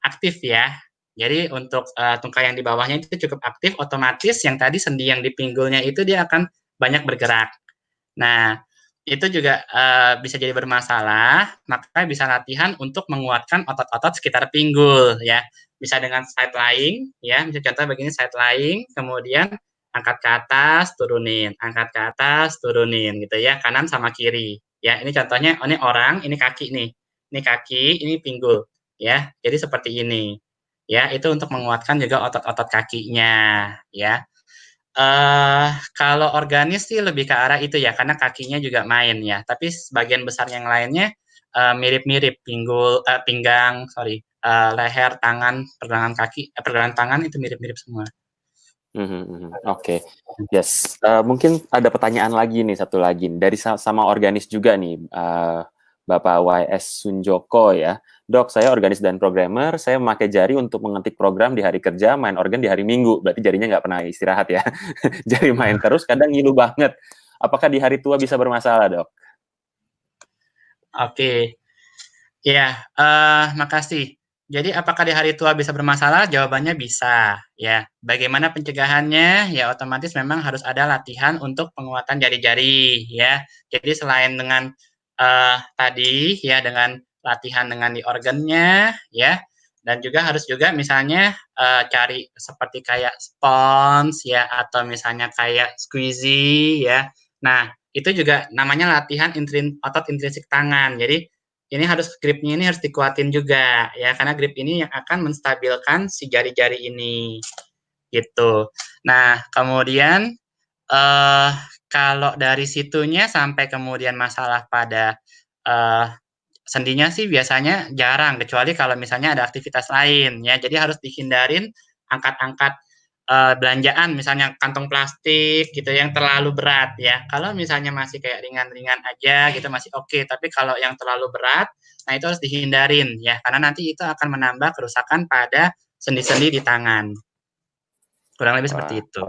aktif ya. Jadi untuk tungkai yang di bawahnya itu cukup aktif, otomatis yang tadi sendi yang di pinggulnya itu dia akan banyak bergerak. Nah, itu juga bisa jadi bermasalah, maka bisa latihan untuk menguatkan otot-otot sekitar pinggul ya. Bisa dengan side lying ya, bisa contoh begini side lying, kemudian angkat ke atas, turunin, angkat ke atas, turunin gitu ya, kanan sama kiri. Ya, ini contohnya ini orang, ini kaki nih. Ini kaki, ini pinggul ya. Jadi seperti ini. Ya, itu untuk menguatkan juga otot-otot kakinya ya. Kalau organis sih lebih ke arah itu ya, karena kakinya juga main ya. Tapi sebagian besar yang lainnya mirip-mirip pinggang, leher, tangan, pergelangan kaki, pergelangan tangan itu mirip-mirip semua. Oke, yes. Mungkin ada pertanyaan lagi nih, satu lagi dari sama organis juga nih, Bapak YS Sunjoko ya. Dok, saya organis dan programmer, saya memakai jari untuk mengetik program di hari kerja, main organ di hari Minggu. Berarti jarinya nggak pernah istirahat ya. Jari main terus, kadang ngilu banget. Apakah di hari tua bisa bermasalah, Dok? Oke, ya, makasih. Jadi apakah di hari tua bisa bermasalah? Jawabannya bisa, ya. Bagaimana pencegahannya? Ya otomatis memang harus ada latihan untuk penguatan jari-jari, ya. Jadi selain dengan tadi ya dengan latihan dengan di organnya ya, dan juga harus juga misalnya cari seperti kayak spons ya atau misalnya kayak squeezy ya. Nah, itu juga namanya latihan otot intrinsik tangan. Jadi ini harus gripnya ini harus dikuatin juga ya karena grip ini yang akan menstabilkan si jari-jari ini gitu. Nah, kemudian eh kalau dari situnya sampai kemudian masalah pada eh sendinya sih biasanya jarang, kecuali kalau misalnya ada aktivitas lain ya. Jadi harus dihindarin angkat-angkat belanjaan, misalnya kantong plastik gitu yang terlalu berat ya. Kalau misalnya masih kayak ringan-ringan aja gitu masih oke, tapi kalau yang terlalu berat, nah itu harus dihindarin ya, karena nanti itu akan menambah kerusakan pada sendi-sendi di tangan. Kurang lebih seperti Wah, itu.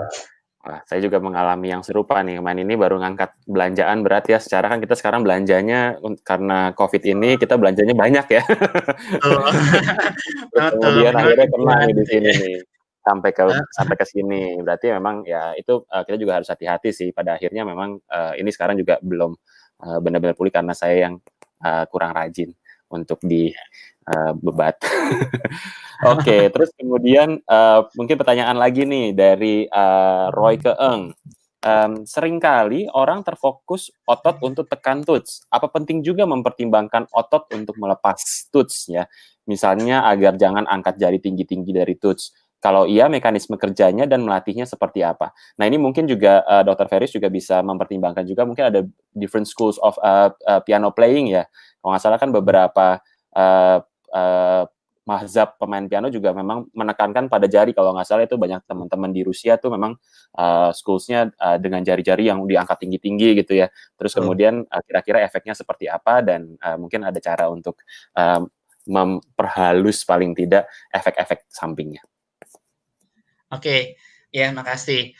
wah, saya juga mengalami yang serupa nih. Kemarin ini baru ngangkat belanjaan berat ya. Secara kan kita sekarang belanjanya karena COVID ini kita belanjanya banyak ya. Betul. Terus Betul, kemudian minimal akhirnya kena ribuan nih di gitu sini ya. nih, sampai ke sini. Berarti memang ya itu, kita juga harus hati-hati sih. Pada akhirnya memang, ini sekarang juga belum, benar-benar pulih karena saya yang, kurang rajin untuk di, bebat. Oke, terus kemudian, mungkin pertanyaan lagi nih dari, Roy Keeng. Seringkali orang terfokus otot untuk tekan tuts. Apa penting juga mempertimbangkan otot untuk melepas tuts ya? Misalnya agar jangan angkat jari tinggi-tinggi dari tuts. Kalau iya, mekanisme kerjanya dan melatihnya seperti apa? Nah, ini mungkin juga, Dr. Feris juga bisa mempertimbangkan juga mungkin ada different schools of, piano playing ya. Kalau nggak salah kan beberapa, eee eee, mazhab pemain piano juga memang menekankan pada jari, kalau nggak salah itu banyak teman-teman di Rusia tuh memang schools-nya dengan jari-jari yang diangkat tinggi-tinggi gitu ya. Terus Betul. kemudian kira-kira efeknya seperti apa dan mungkin ada cara untuk memperhalus paling tidak efek-efek sampingnya. Oke, ya makasih.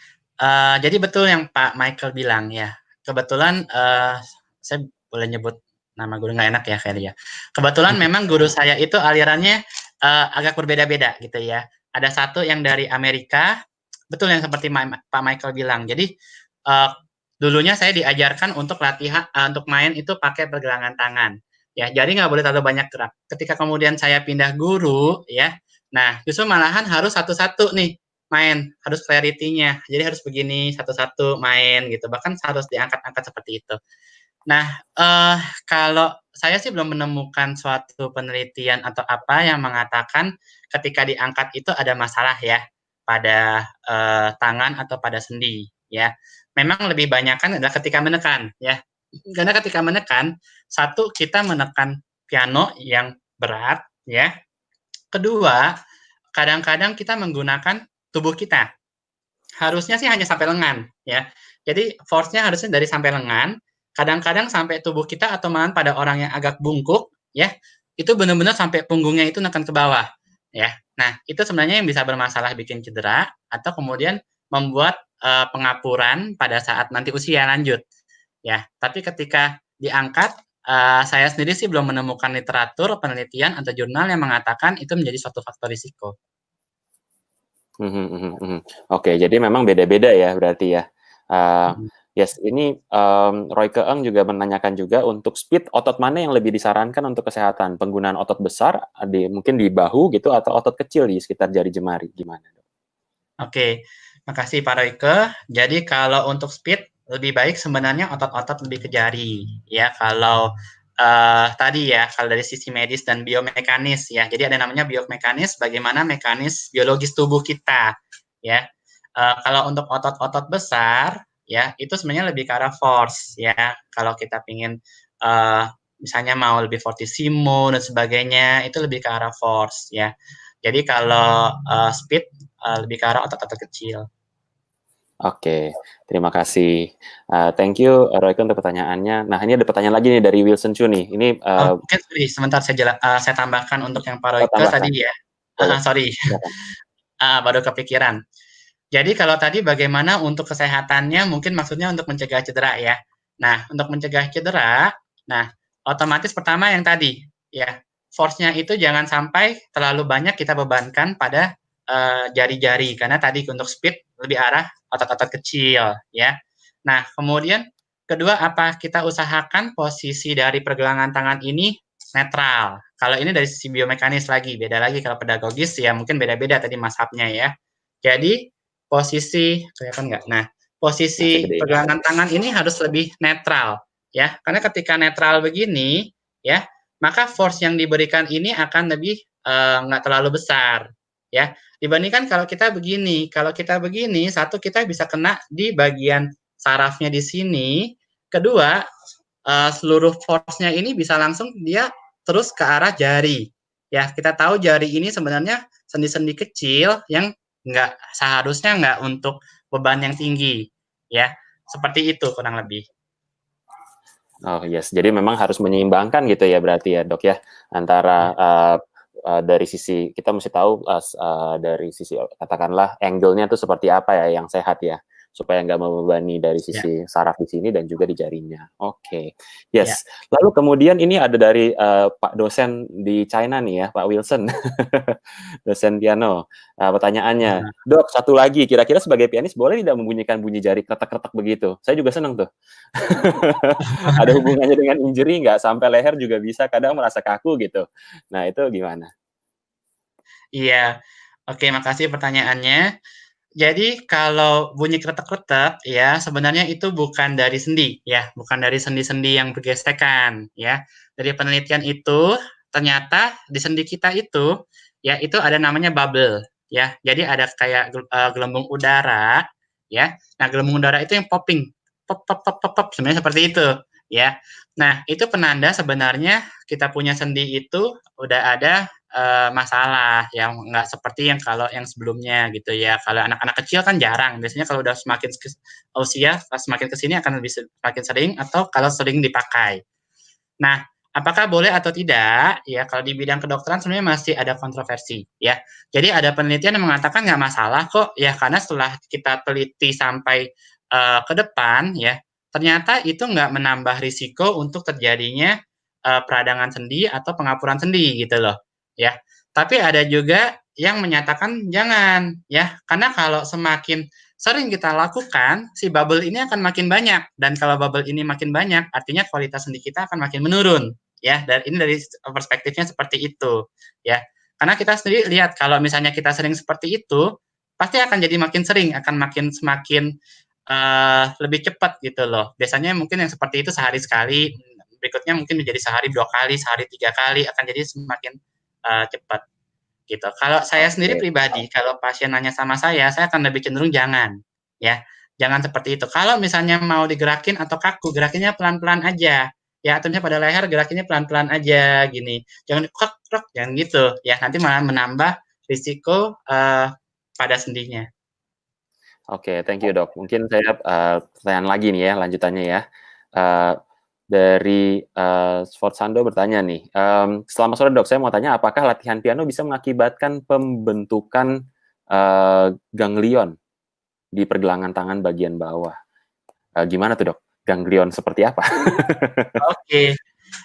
Jadi betul yang Pak Michael bilang ya. Kebetulan saya boleh nyebut nama guru nggak enak ya kayaknya. Kebetulan memang guru saya itu alirannya agak berbeda-beda gitu ya. Ada satu yang dari Amerika, betul yang seperti Pak Michael bilang. Jadi uh, dulunya saya diajarkan untuk latihan, untuk main itu pakai pergelangan tangan. Ya, jadi nggak boleh terlalu banyak gerak. Ketika kemudian saya pindah guru, ya, nah justru malahan harus satu-satu nih main, harus clarity-nya. Jadi harus begini satu-satu main gitu. Bahkan harus diangkat-angkat seperti itu. Nah, kalau saya sih belum menemukan suatu penelitian atau apa yang mengatakan ketika diangkat itu ada masalah ya pada tangan atau pada sendi ya. Memang lebih banyak kan adalah ketika menekan ya. Karena ketika menekan, satu kita menekan piano yang berat ya. Kedua, kadang-kadang kita menggunakan tubuh kita. Harusnya sih hanya sampai lengan ya. Jadi force-nya harusnya dari sampai lengan, kadang-kadang sampai tubuh kita atau malahan pada orang yang agak bungkuk ya, itu benar-benar sampai punggungnya itu neken ke bawah ya. Nah, itu sebenarnya yang bisa bermasalah bikin cedera atau kemudian membuat pengapuran pada saat nanti usia lanjut ya. Tapi ketika diangkat saya sendiri sih belum menemukan literatur, penelitian atau jurnal yang mengatakan itu menjadi suatu faktor risiko. Oke, jadi memang beda-beda ya berarti ya. Yes, ini Roy Keeng juga menanyakan juga untuk speed otot mana yang lebih disarankan untuk kesehatan? Penggunaan otot besar mungkin di bahu gitu atau otot kecil di sekitar jari jemari gimana? Oke, makasih Pak Royke. Jadi kalau untuk speed lebih baik sebenarnya otot-otot lebih ke jari ya. Kalau tadi ya kalau dari sisi medis dan biomekanis ya. Jadi ada namanya biomekanis, bagaimana mekanis biologis tubuh kita ya. Kalau untuk otot-otot besar ya itu sebenarnya lebih ke arah force ya. Kalau kita pingin misalnya mau lebih fortissimo dan sebagainya itu lebih ke arah force ya. Jadi kalau speed lebih ke arah otot-otot kecil. Oke, terima kasih. Thank you Royke untuk pertanyaannya. Nah, ini ada pertanyaan lagi nih dari Wilson Chu nih. Ini Mungkin sorry, sebentar saya tambahkan untuk yang Pak Royke tambahkan. tadi ya. Boleh. Sorry, Silakan. baru kepikiran. Jadi kalau tadi bagaimana untuk kesehatannya, mungkin maksudnya untuk mencegah cedera ya. Nah, untuk mencegah cedera, nah otomatis pertama yang tadi ya, force-nya itu jangan sampai terlalu banyak kita bebankan pada jari-jari karena tadi untuk speed lebih arah otot-otot kecil ya. Nah, kemudian Kedua, apa kita usahakan posisi dari pergelangan tangan ini netral. Kalau ini dari sisi biomekanis lagi, beda lagi. Kalau pedagogis ya mungkin beda-beda tadi mazhabnya ya. Jadi posisi, kelihatan nggak? Nah, Masih posisi gede ya. pergelangan tangan ini harus lebih netral ya. Karena ketika netral begini ya, maka force yang diberikan ini akan lebih nggak terlalu besar ya. Dibandingkan kalau kita begini, satu kita bisa kena di bagian sarafnya di sini. Kedua, seluruh force-nya ini bisa langsung dia terus ke arah jari. Ya, kita tahu jari ini sebenarnya sendi-sendi kecil yang seharusnya nggak untuk beban yang tinggi. Ya, seperti itu kurang lebih. Oh yes, jadi memang harus menyeimbangkan gitu ya berarti ya dok ya, antara dari sisi kita mesti tahu dari sisi katakanlah angle-nya tuh seperti apa ya yang sehat ya, supaya nggak membebani dari Ya, sisi saraf di sini dan juga di jarinya. Oke, ya. yes. Lalu kemudian ini ada dari Pak dosen di China nih ya, Pak Wilson, dosen piano. Pertanyaannya, dok satu lagi, kira-kira sebagai pianis boleh tidak membunyikan bunyi jari kretek-kretek begitu? Saya juga seneng tuh. Ada hubungannya dengan injury nggak? Sampai leher juga bisa kadang merasa kaku gitu. Nah itu gimana? Iya. Oke, makasih pertanyaannya. Jadi kalau bunyi kretek-kretek ya sebenarnya itu bukan dari sendi ya, bukan dari sendi-sendi yang bergesekan ya. Dari penelitian itu ternyata di sendi kita itu ya itu ada namanya bubble ya. Jadi ada kayak gelembung udara ya. Nah, gelembung udara itu yang popping. Pop pop pop pop pop sebenarnya seperti itu ya. Nah, itu penanda sebenarnya kita punya sendi itu udah ada masalah yang nggak seperti yang kalau yang sebelumnya gitu ya. Kalau anak-anak kecil kan jarang. Biasanya kalau udah semakin usia semakin ke sini akan lebih semakin sering atau kalau sering dipakai. Nah, apakah boleh atau tidak? Ya, kalau di bidang kedokteran sebenarnya masih ada kontroversi ya. Jadi ada penelitian yang mengatakan nggak masalah kok ya karena setelah kita teliti sampai ke depan ya, ternyata itu nggak menambah risiko untuk terjadinya peradangan sendi atau pengapuran sendi gitu loh ya. Tapi ada juga yang menyatakan jangan ya, karena kalau semakin sering kita lakukan, si bubble ini akan makin banyak dan kalau bubble ini makin banyak, artinya kualitas sendi kita akan makin menurun ya. Dan ini dari perspektifnya seperti itu ya. Karena kita sendiri lihat kalau misalnya kita sering seperti itu, pasti akan jadi makin sering, akan makin semakin lebih cepat gitu loh. Biasanya mungkin yang seperti itu sehari sekali, berikutnya mungkin menjadi sehari 2 kali, sehari 3 kali, akan jadi semakin cepat gitu. Kalau saya sendiri Oke, pribadi, kalau pasien nanya sama saya akan lebih cenderung jangan, ya. Jangan seperti itu. Kalau misalnya mau digerakin atau kaku, gerakinnya pelan-pelan aja. Ya, atau misalnya pada leher gerakinnya pelan-pelan aja gini. Jangan krok krok, jangan gitu. Ya, nanti malah menambah risiko pada sendinya. oke, thank you dok. Mungkin saya pertanyaan lagi nih ya, lanjutannya ya. Uh, dari Sforzando bertanya nih, selamat sore dok, saya mau tanya apakah latihan piano bisa mengakibatkan pembentukan ganglion di pergelangan tangan bagian bawah? Gimana tuh dok? Ganglion seperti apa? Oke.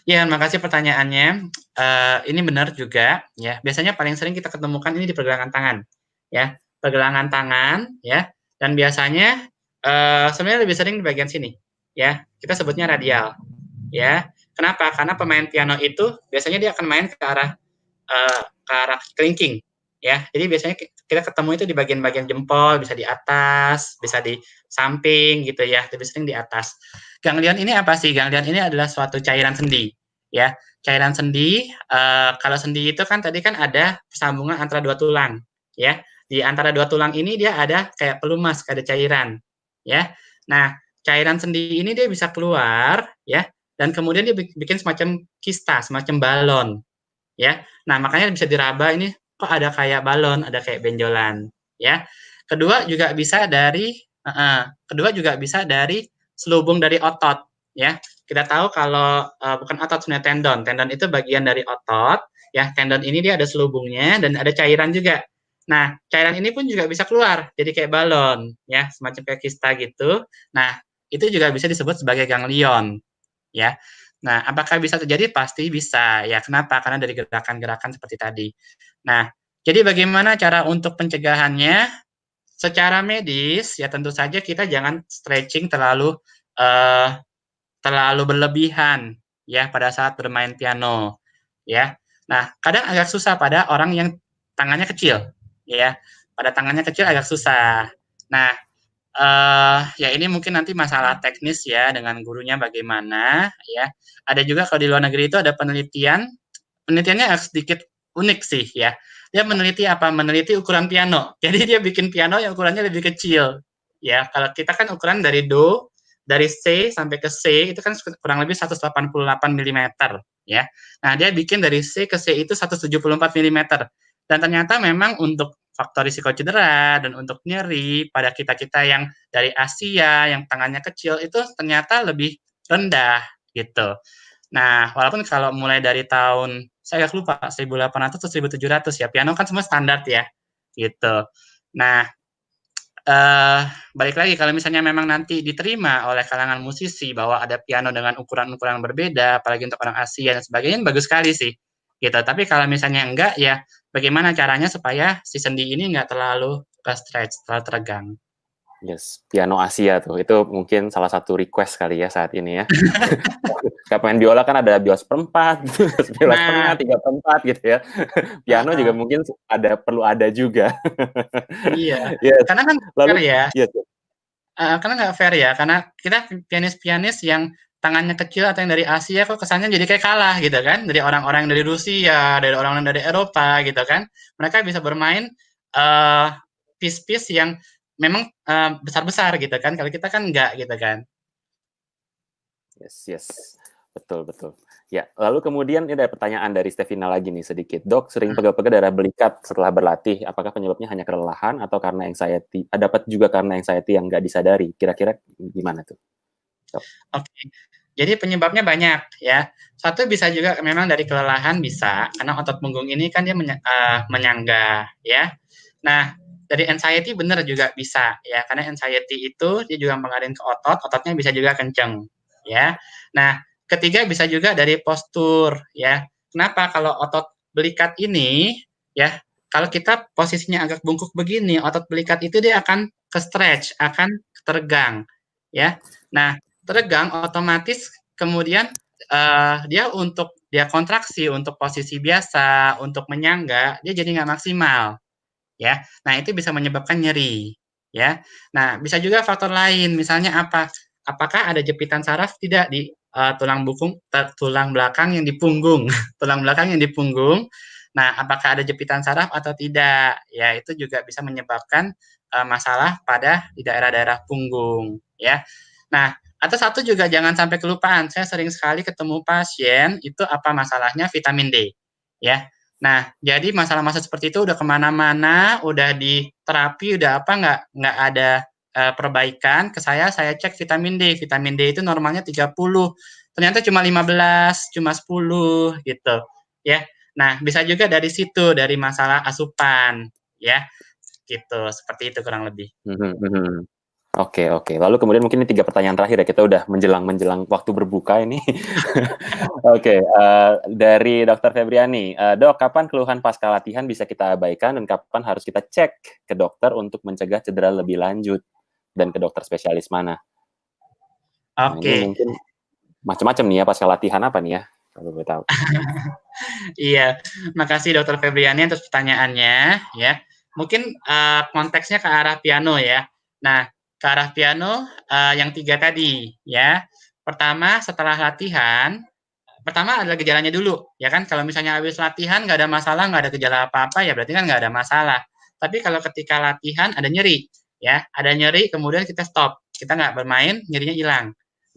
Ya, makasih pertanyaannya. Ini benar juga ya. Biasanya paling sering kita ketemukan ini di pergelangan tangan ya. Pergelangan tangan ya. Dan biasanya sebenarnya lebih sering di bagian sini ya. Kita sebutnya radial ya. Kenapa? Karena pemain piano itu biasanya dia akan main ke arah kelingking ya. Jadi biasanya kita ketemu itu di bagian-bagian jempol, bisa di atas, bisa di samping gitu ya, lebih sering di atas. Ganglion ini apa sih? Ganglion ini adalah suatu cairan sendi ya. Cairan sendi, kalau sendi itu kan tadi kan ada sambungan antara dua tulang ya. Di antara dua tulang ini dia ada kayak pelumas, ada cairan ya. Nah, cairan sendi ini dia bisa keluar ya dan kemudian dia bikin semacam kista, semacam balon ya. Nah, makanya bisa diraba ini kok ada kayak balon, ada kayak benjolan ya. Kedua juga bisa dari selubung dari otot ya. Kita tahu kalau bukan otot sebenarnya tendon. Tendon itu bagian dari otot ya. Tendon ini dia ada selubungnya dan ada cairan juga. Nah, cairan ini pun juga bisa keluar jadi kayak balon ya, semacam kayak kista gitu. Nah, itu juga bisa disebut sebagai ganglion ya. Nah, apakah bisa terjadi? Pasti bisa. Ya, kenapa? Karena dari gerakan-gerakan seperti tadi. Nah, jadi bagaimana cara untuk pencegahannya? Secara medis, ya tentu saja kita jangan stretching terlalu terlalu berlebihan ya pada saat bermain piano ya. Nah, kadang agak susah pada orang yang tangannya kecil ya. Pada tangannya kecil agak susah. Nah, ya ini mungkin nanti masalah teknis ya dengan gurunya bagaimana ya. Ada juga kalau di luar negeri itu ada penelitiannya agak sedikit unik sih ya. Dia meneliti apa? Meneliti ukuran piano. Jadi dia bikin piano yang ukurannya lebih kecil. Ya, kalau kita kan ukuran dari C sampai ke C itu kan kurang lebih 188 mm ya. Nah, dia bikin dari C ke C itu 174 mm. Dan ternyata memang untuk faktor risiko cedera dan untuk nyeri pada kita-kita yang dari Asia yang tangannya kecil itu ternyata lebih rendah gitu. Nah, walaupun kalau mulai dari tahun saya agak lupa 1800 atau 1700 ya, piano kan semua standar ya, gitu. Nah, balik lagi kalau misalnya memang nanti diterima oleh kalangan musisi bahwa ada piano dengan ukuran-ukuran berbeda, apalagi untuk orang Asia dan sebagainya, bagus sekali sih, gitu. Tapi kalau misalnya enggak, ya bagaimana caranya supaya si sendi ini enggak terlalu stretch, terlalu teregang. Yes, piano Asia tuh, itu mungkin salah satu request kali ya saat ini ya. Kayak main biola kan ada bios perempat, biola setengah, Nah, 3/4 gitu ya. Piano juga mungkin perlu ada juga. iya, Yes. karena kan fair Lalu ya. yes. Karena nggak fair ya, karena kita pianis-pianis yang tangannya kecil atau yang dari Asia kok kesannya jadi kayak kalah gitu kan, dari orang-orang dari Rusia, dari orang-orang dari Eropa gitu kan. Mereka bisa bermain piece-piece yang memang besar-besar gitu kan, kalau kita kan enggak gitu kan. Yes. Betul. Ya, lalu kemudian ini ada pertanyaan dari Stevina lagi nih sedikit. Dok, sering pegel-pegel darah belikat setelah berlatih. Apakah penyebabnya hanya kelelahan atau karena anxiety? Dapat juga karena anxiety yang nggak disadari. Kira-kira gimana tuh, Dok? Oke. Jadi penyebabnya banyak ya. Satu bisa juga memang dari kelelahan bisa, karena otot punggung ini kan dia menyangga ya. Nah, dari anxiety benar juga bisa ya, karena anxiety itu dia juga mengalir ke otot, ototnya bisa juga kenceng ya. Nah, ketiga bisa juga dari postur ya. Kenapa? Kalau otot belikat ini ya, kalau kita posisinya agak bungkuk begini, otot belikat itu dia akan ke stretch, akan teregang ya. Nah, teregang otomatis kemudian dia kontraksi untuk posisi biasa, untuk menyangga, dia jadi nggak maksimal ya. Nah, itu bisa menyebabkan nyeri ya. Nah, bisa juga faktor lain, misalnya apa? Apakah ada jepitan saraf tidak di tulang belakang yang di punggung, tulang belakang yang di punggung. Nah, apakah ada jepitan saraf atau tidak? Ya, itu juga bisa menyebabkan masalah pada di daerah-daerah punggung ya. Nah, atau satu juga jangan sampai kelupaan. Saya sering sekali ketemu pasien itu apa masalahnya vitamin D ya. Nah, jadi masalah-masalah seperti itu udah kemana-mana, udah di terapi, udah apa nggak ada perbaikan. Ke saya cek vitamin D. Vitamin D itu normalnya 30, ternyata cuma 15, cuma 10 gitu. Ya. Nah, bisa juga dari situ, dari masalah asupan, ya. Gitu, seperti itu kurang lebih. Oke. Lalu kemudian mungkin ini 3 pertanyaan terakhir ya, kita udah menjelang waktu berbuka ini. Oke, dari Dokter Febriani. Dok, kapan keluhan pasca latihan bisa kita abaikan dan kapan harus kita cek ke dokter untuk mencegah cedera lebih lanjut dan ke dokter spesialis mana? Nah, ini Oke. mungkin macam-macam nih ya pasca latihan apa nih ya? Kalau boleh tahu. Iya, makasih Dokter Febriani atas pertanyaannya ya. Mungkin konteksnya ke arah piano ya. Nah, ke arah piano yang 3 tadi ya. Pertama, setelah latihan, pertama adalah gejalanya dulu ya kan. Kalau misalnya habis latihan nggak ada masalah, nggak ada gejala apa-apa ya berarti kan nggak ada masalah. Tapi kalau ketika latihan ada nyeri ya, ada nyeri kemudian kita stop, kita nggak bermain, nyerinya hilang.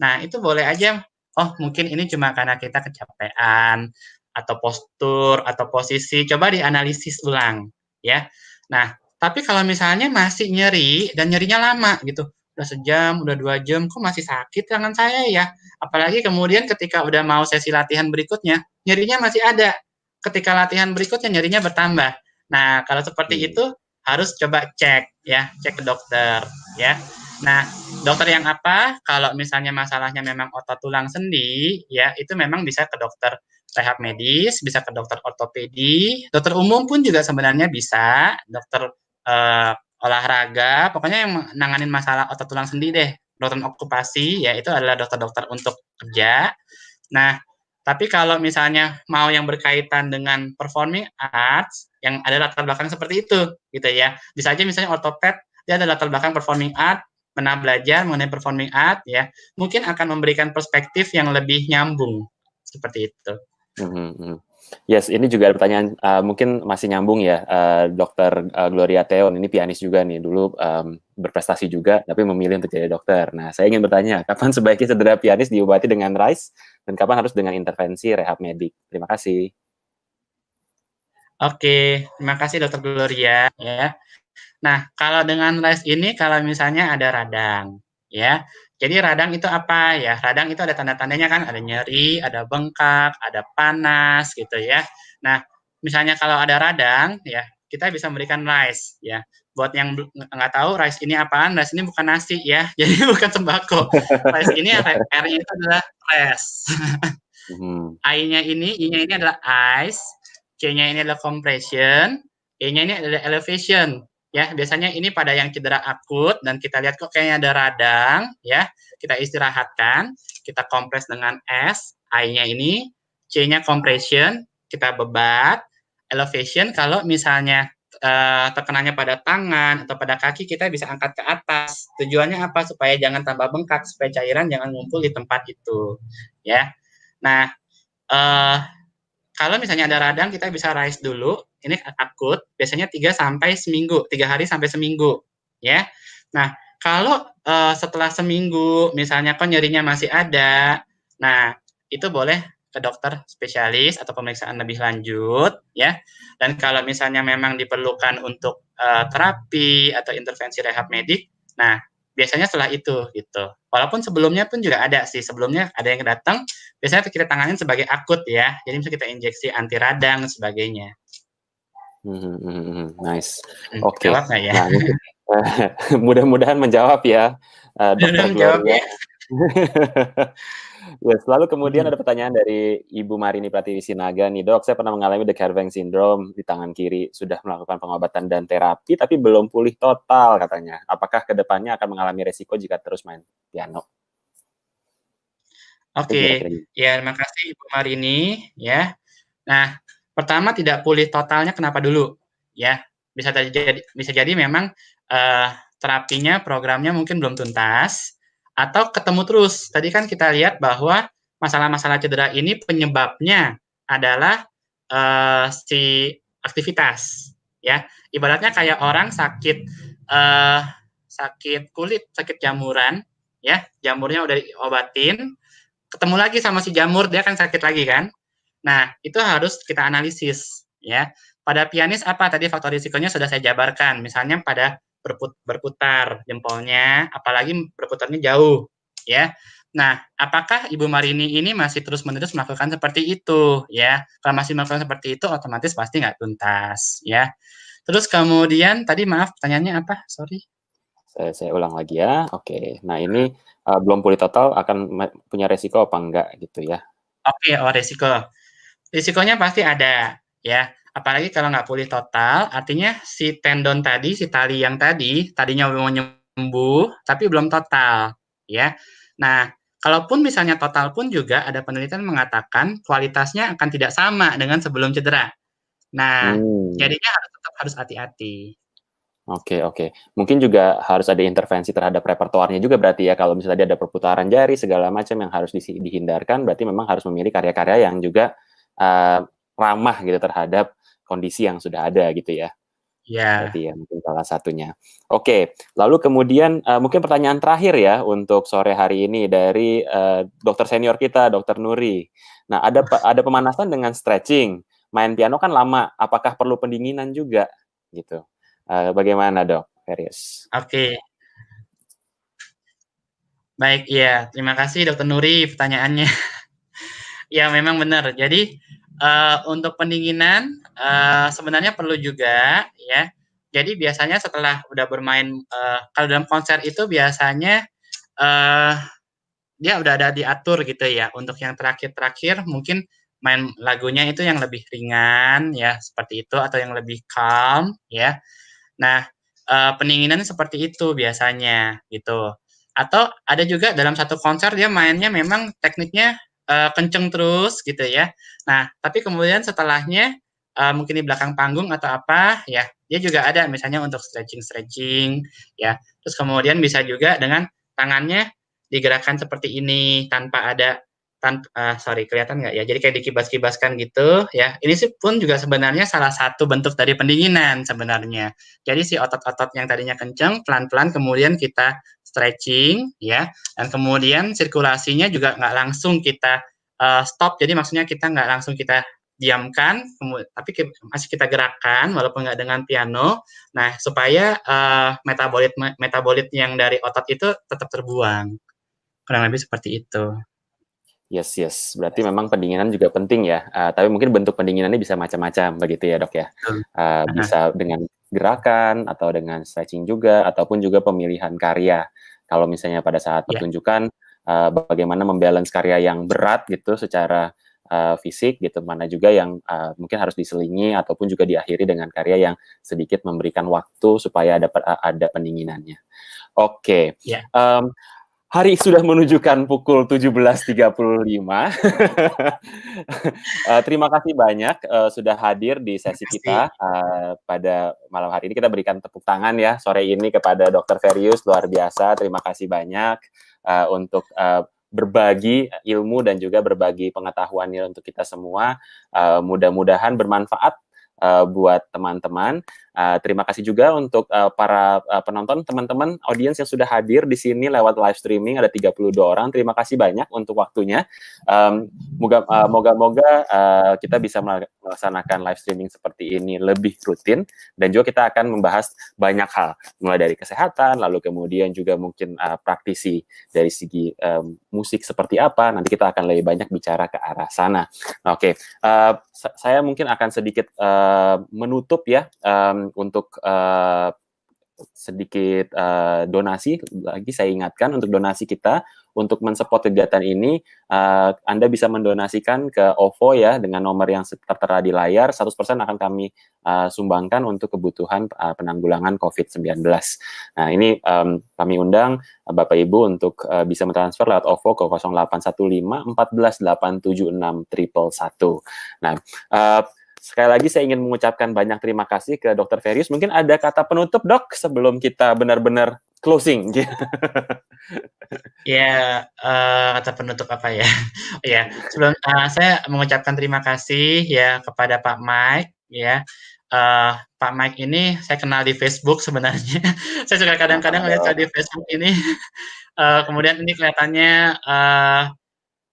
Nah, itu boleh aja, oh mungkin ini cuma karena kita kecapean atau postur atau posisi, coba dianalisis ulang ya. Nah, tapi kalau misalnya masih nyeri dan nyerinya lama gitu, udah sejam, udah 2 jam, kok masih sakit tangan saya ya? Apalagi kemudian ketika udah mau sesi latihan berikutnya, nyerinya masih ada. Ketika latihan berikutnya nyerinya bertambah. Nah, kalau seperti itu harus coba cek ya, cek ke dokter ya. Nah, dokter yang apa? Kalau misalnya masalahnya memang otot tulang sendi, ya itu memang bisa ke dokter rehab medis, bisa ke dokter ortopedi, dokter umum pun juga sebenarnya bisa, dokter olahraga, pokoknya yang nanganin masalah otot tulang sendi deh, kedokteran okupasi, ya itu adalah dokter-dokter untuk kerja. Nah, tapi kalau misalnya mau yang berkaitan dengan performing arts, yang ada latar belakang seperti itu, gitu ya. Bisa aja misalnya ortoped, dia ada latar belakang performing art, pernah belajar mengenai performing art, ya, mungkin akan memberikan perspektif yang lebih nyambung, seperti itu. Yes, ini juga ada pertanyaan, mungkin masih nyambung ya, Dokter Gloria Theon, ini pianis juga nih, dulu berprestasi juga, tapi memilih untuk jadi dokter. Nah, saya ingin bertanya, kapan sebaiknya cedera pianis diobati dengan RICE, dan kapan harus dengan intervensi rehab medik? Terima kasih. Oke, terima kasih Dokter Gloria, ya. Nah, kalau dengan RICE ini, kalau misalnya ada radang, ya. Jadi radang itu apa ya? Radang itu ada tanda-tandanya kan, ada nyeri, ada bengkak, ada panas, gitu ya. Nah, misalnya kalau ada radang, ya, kita bisa memberikan RICE, ya. Buat yang nggak tahu RICE ini apaan, RICE ini bukan nasi ya, jadi bukan sembako. RICE ini R-nya itu adalah rest. I-nya ini adalah ice, C-nya ini adalah compression, E-nya ini adalah elevation. Ya, biasanya ini pada yang cedera akut dan kita lihat kok kayaknya ada radang, ya. Kita istirahatkan, kita kompres dengan S, I-nya ini, C-nya compression, kita bebat, elevation kalau misalnya terkenanya pada tangan atau pada kaki, kita bisa angkat ke atas. Tujuannya apa? Supaya jangan tambah bengkak, supaya cairan jangan ngumpul di tempat itu, ya. Nah, kalau misalnya ada radang, kita bisa RICE dulu. Ini akut, biasanya 3 sampai seminggu, 3 hari sampai seminggu, ya. Nah, kalau setelah seminggu, misalnya kok nyerinya masih ada, nah itu boleh ke dokter spesialis atau pemeriksaan lebih lanjut, ya. Dan kalau misalnya memang diperlukan untuk terapi atau intervensi rehab medik, nah biasanya setelah itu gitu. Walaupun sebelumnya pun juga ada sih, sebelumnya ada yang datang, biasanya kita tanganin sebagai akut ya, jadi misalnya kita injeksi anti radang dan sebagainya. Nice. Oke. Jawab nggak ya? Nah, mungkin mudah-mudahan menjawab ya, Dokter Jawab Gloria. ya. Yes, lalu kemudian ada pertanyaan dari Ibu Marini Pratiwi Sinaga nih, Dok, saya pernah mengalami De Quervain syndrome di tangan kiri, sudah melakukan pengobatan dan terapi, tapi belum pulih total katanya. Apakah kedepannya akan mengalami resiko jika terus main piano? Oke, ya terima kasih Ibu Marini ya. Nah, pertama tidak pulih totalnya kenapa dulu? Ya, bisa jadi memang terapinya, programnya mungkin belum tuntas atau ketemu terus. Tadi kan kita lihat bahwa masalah-masalah cedera ini penyebabnya adalah si aktivitas, ya. Ibaratnya kayak orang sakit sakit kulit, sakit jamuran, ya, jamurnya udah diobatin, ketemu lagi sama si jamur, dia kan sakit lagi kan. Nah, itu harus kita analisis, ya. Pada pianis apa tadi faktor risikonya sudah saya jabarkan, misalnya pada berputar jempolnya, apalagi berputarnya jauh, ya. Nah, apakah Ibu Marini ini masih terus-menerus melakukan seperti itu, ya? Kalau masih melakukan seperti itu, otomatis pasti nggak tuntas, ya. Terus kemudian tadi maaf pertanyaannya apa? Sorry. Saya ulang lagi ya. Oke. Nah, ini belum pulih total akan punya resiko apa enggak gitu ya? Oke, resiko. Risikonya pasti ada, ya. Apalagi kalau nggak pulih total, artinya si tendon tadi, si tali yang tadinya mau nyembuh, tapi belum total, ya. Nah, kalaupun misalnya total pun juga ada penelitian mengatakan kualitasnya akan tidak sama dengan sebelum cedera. Nah, jadinya tetap harus hati-hati. Oke. Mungkin juga harus ada intervensi terhadap repertoarnya juga berarti ya, kalau misalnya dia ada perputaran jari segala macam yang harus dihindarkan, berarti memang harus memilih karya-karya yang juga ramah gitu terhadap kondisi yang sudah ada gitu ya. Ya. Berarti ya mungkin salah satunya. Oke, lalu kemudian mungkin pertanyaan terakhir ya untuk sore hari ini dari dokter senior kita, Dokter Nuri. Nah, ada pemanasan dengan stretching. Main piano kan lama, apakah perlu pendinginan juga gitu? Bagaimana Dok? Ferius? Oke. Baik, ya. Terima kasih Dokter Nuri pertanyaannya. Ya, memang benar. Jadi untuk pendinginan sebenarnya perlu juga, ya. Jadi biasanya setelah udah bermain, kalau dalam konser itu biasanya dia udah ada diatur gitu ya. Untuk yang terakhir-terakhir mungkin main lagunya itu yang lebih ringan ya, seperti itu, atau yang lebih calm ya. Nah, pendinginan seperti itu biasanya gitu. Atau ada juga dalam satu konser dia mainnya memang tekniknya kenceng terus gitu ya. Nah, tapi kemudian setelahnya mungkin di belakang panggung atau apa ya, dia juga ada misalnya untuk stretching ya. Terus kemudian bisa juga dengan tangannya digerakkan seperti ini tanpa ada sorry kelihatan nggak ya? Jadi kayak dikibas-kibaskan gitu ya. Ini sih pun juga sebenarnya salah satu bentuk dari pendinginan sebenarnya. Jadi si otot-otot yang tadinya kenceng pelan-pelan kemudian kita stretching ya, dan kemudian sirkulasinya juga nggak langsung kita stop. Jadi maksudnya kita nggak langsung kita diamkan, tapi masih kita gerakkan walaupun nggak dengan piano. Nah supaya metabolit yang dari otot itu tetap terbuang. Kurang lebih seperti itu. Yes, yes. Berarti memang pendinginan juga penting ya. Tapi mungkin bentuk pendinginannya bisa macam-macam begitu ya, Dok ya. Bisa dengan gerakan atau dengan stretching juga ataupun juga pemilihan karya. Kalau misalnya pada saat pertunjukan bagaimana membalance karya yang berat gitu secara fisik gitu, mana juga yang mungkin harus diselingi ataupun juga diakhiri dengan karya yang sedikit memberikan waktu supaya ada pendinginannya. Oke. Hari sudah menunjukkan pukul 17.35. Terima kasih banyak sudah hadir di sesi kita pada malam hari ini. Kita berikan tepuk tangan ya sore ini kepada Dr. Ferius, luar biasa. Terima kasih banyak untuk berbagi ilmu dan juga berbagi pengetahuannya untuk kita semua. Mudah-mudahan bermanfaat buat teman-teman. Terima kasih juga untuk para penonton, teman-teman, audiens yang sudah hadir di sini lewat live streaming, ada 32 orang. Terima kasih banyak untuk waktunya. Moga-moga kita bisa melaksanakan live streaming seperti ini lebih rutin, dan juga kita akan membahas banyak hal, mulai dari kesehatan, lalu kemudian juga mungkin praktisi dari segi musik seperti apa. Nanti kita akan lebih banyak bicara ke arah sana. Oke. Saya mungkin akan sedikit menutup ya untuk sedikit donasi. Lagi saya ingatkan untuk donasi kita untuk mensupport kegiatan ini, Anda bisa mendonasikan ke OVO ya dengan nomor yang tertera di layar. 100% akan kami sumbangkan untuk kebutuhan penanggulangan COVID-19. Nah ini kami undang Bapak Ibu untuk bisa mentransfer lewat OVO ke 0815 14 876 111. Nah sekali lagi saya ingin mengucapkan banyak terima kasih ke Dr. Ferius. Mungkin ada kata penutup, Dok, sebelum kita benar-benar closing. Ya, kata penutup apa ya? Ya, sebelum saya mengucapkan terima kasih ya kepada Pak Mike ya. Pak Mike ini saya kenal di Facebook sebenarnya. Saya suka kadang-kadang lihat saya di Facebook ini. Kemudian ini kelihatannya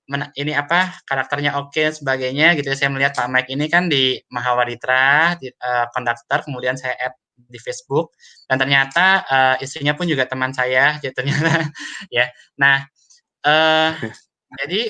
ini apa karakternya oke sebagainya gitu. Saya melihat Pak Mike ini kan di Mahawaritra, di konduktor, kemudian saya add di Facebook dan ternyata istrinya pun juga teman saya, jadi ternyata ya. Nah, jadi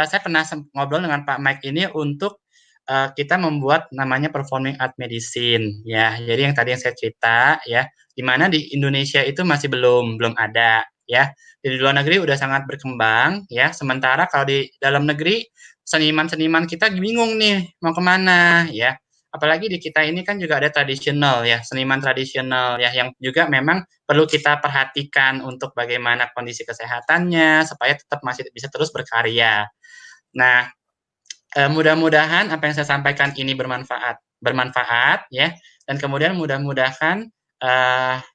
saya pernah ngobrol dengan Pak Mike ini untuk kita membuat namanya Performing Art Medicine ya. Jadi yang tadi yang saya cerita ya, di mana di Indonesia itu masih belum ada ya. Di luar negeri udah sangat berkembang ya. Sementara kalau di dalam negeri seniman-seniman kita bingung nih mau kemana ya. Apalagi di kita ini kan juga ada tradisional ya, seniman tradisional ya yang juga memang perlu kita perhatikan untuk bagaimana kondisi kesehatannya supaya tetap masih bisa terus berkarya. Nah, mudah-mudahan apa yang saya sampaikan ini bermanfaat ya, dan kemudian mudah-mudahan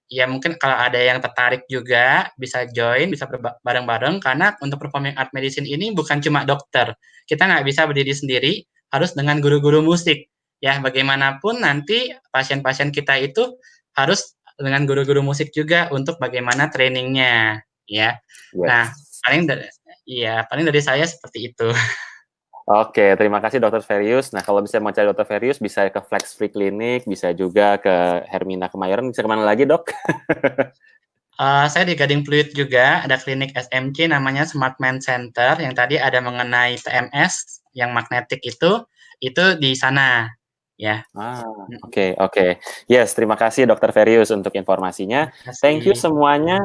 ya mungkin kalau ada yang tertarik juga bisa join, bisa bareng-bareng karena untuk Performing Art Medicine ini bukan cuma dokter. Kita nggak bisa berdiri sendiri, harus dengan guru-guru musik. Ya, bagaimanapun nanti pasien-pasien kita itu harus dengan guru-guru musik juga untuk bagaimana trainingnya, ya. Nah, paling dari saya seperti itu. Oke, terima kasih Dr. Ferius. Nah, kalau misalnya mau cari Dr. Ferius, bisa ke Flex Free Clinic, bisa juga ke Hermina Kemayoran. Bisa kemana lagi, Dok? Saya di Gading Pluit juga, ada klinik SMC namanya Smart Man Center, yang tadi ada mengenai TMS, yang magnetik itu di sana. ya. Oke oke. Yes, terima kasih Dokter Ferius untuk informasinya. Terima Thank you kasih. semuanya,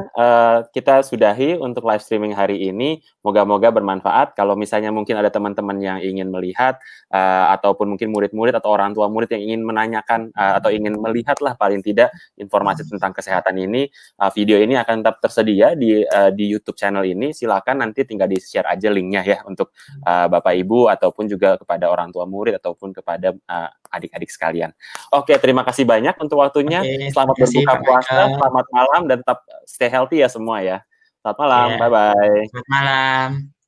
kita sudahi untuk live streaming hari ini, moga-moga bermanfaat. Kalau misalnya mungkin ada teman-teman yang ingin melihat, ataupun mungkin murid-murid atau orang tua murid yang ingin menanyakan, atau ingin melihatlah paling tidak informasi tentang kesehatan ini, video ini akan tetap tersedia di YouTube channel ini, silakan nanti tinggal di-share aja link-nya ya untuk, Bapak Ibu ataupun juga kepada orang tua murid ataupun kepada, adik-adik sekalian. Oke, terima kasih banyak untuk waktunya. Oke, terima Selamat kasih berbuka Pak puasa, Michael. selamat malam, dan tetap stay healthy ya semua ya. Selamat malam, Ya, bye-bye. selamat malam.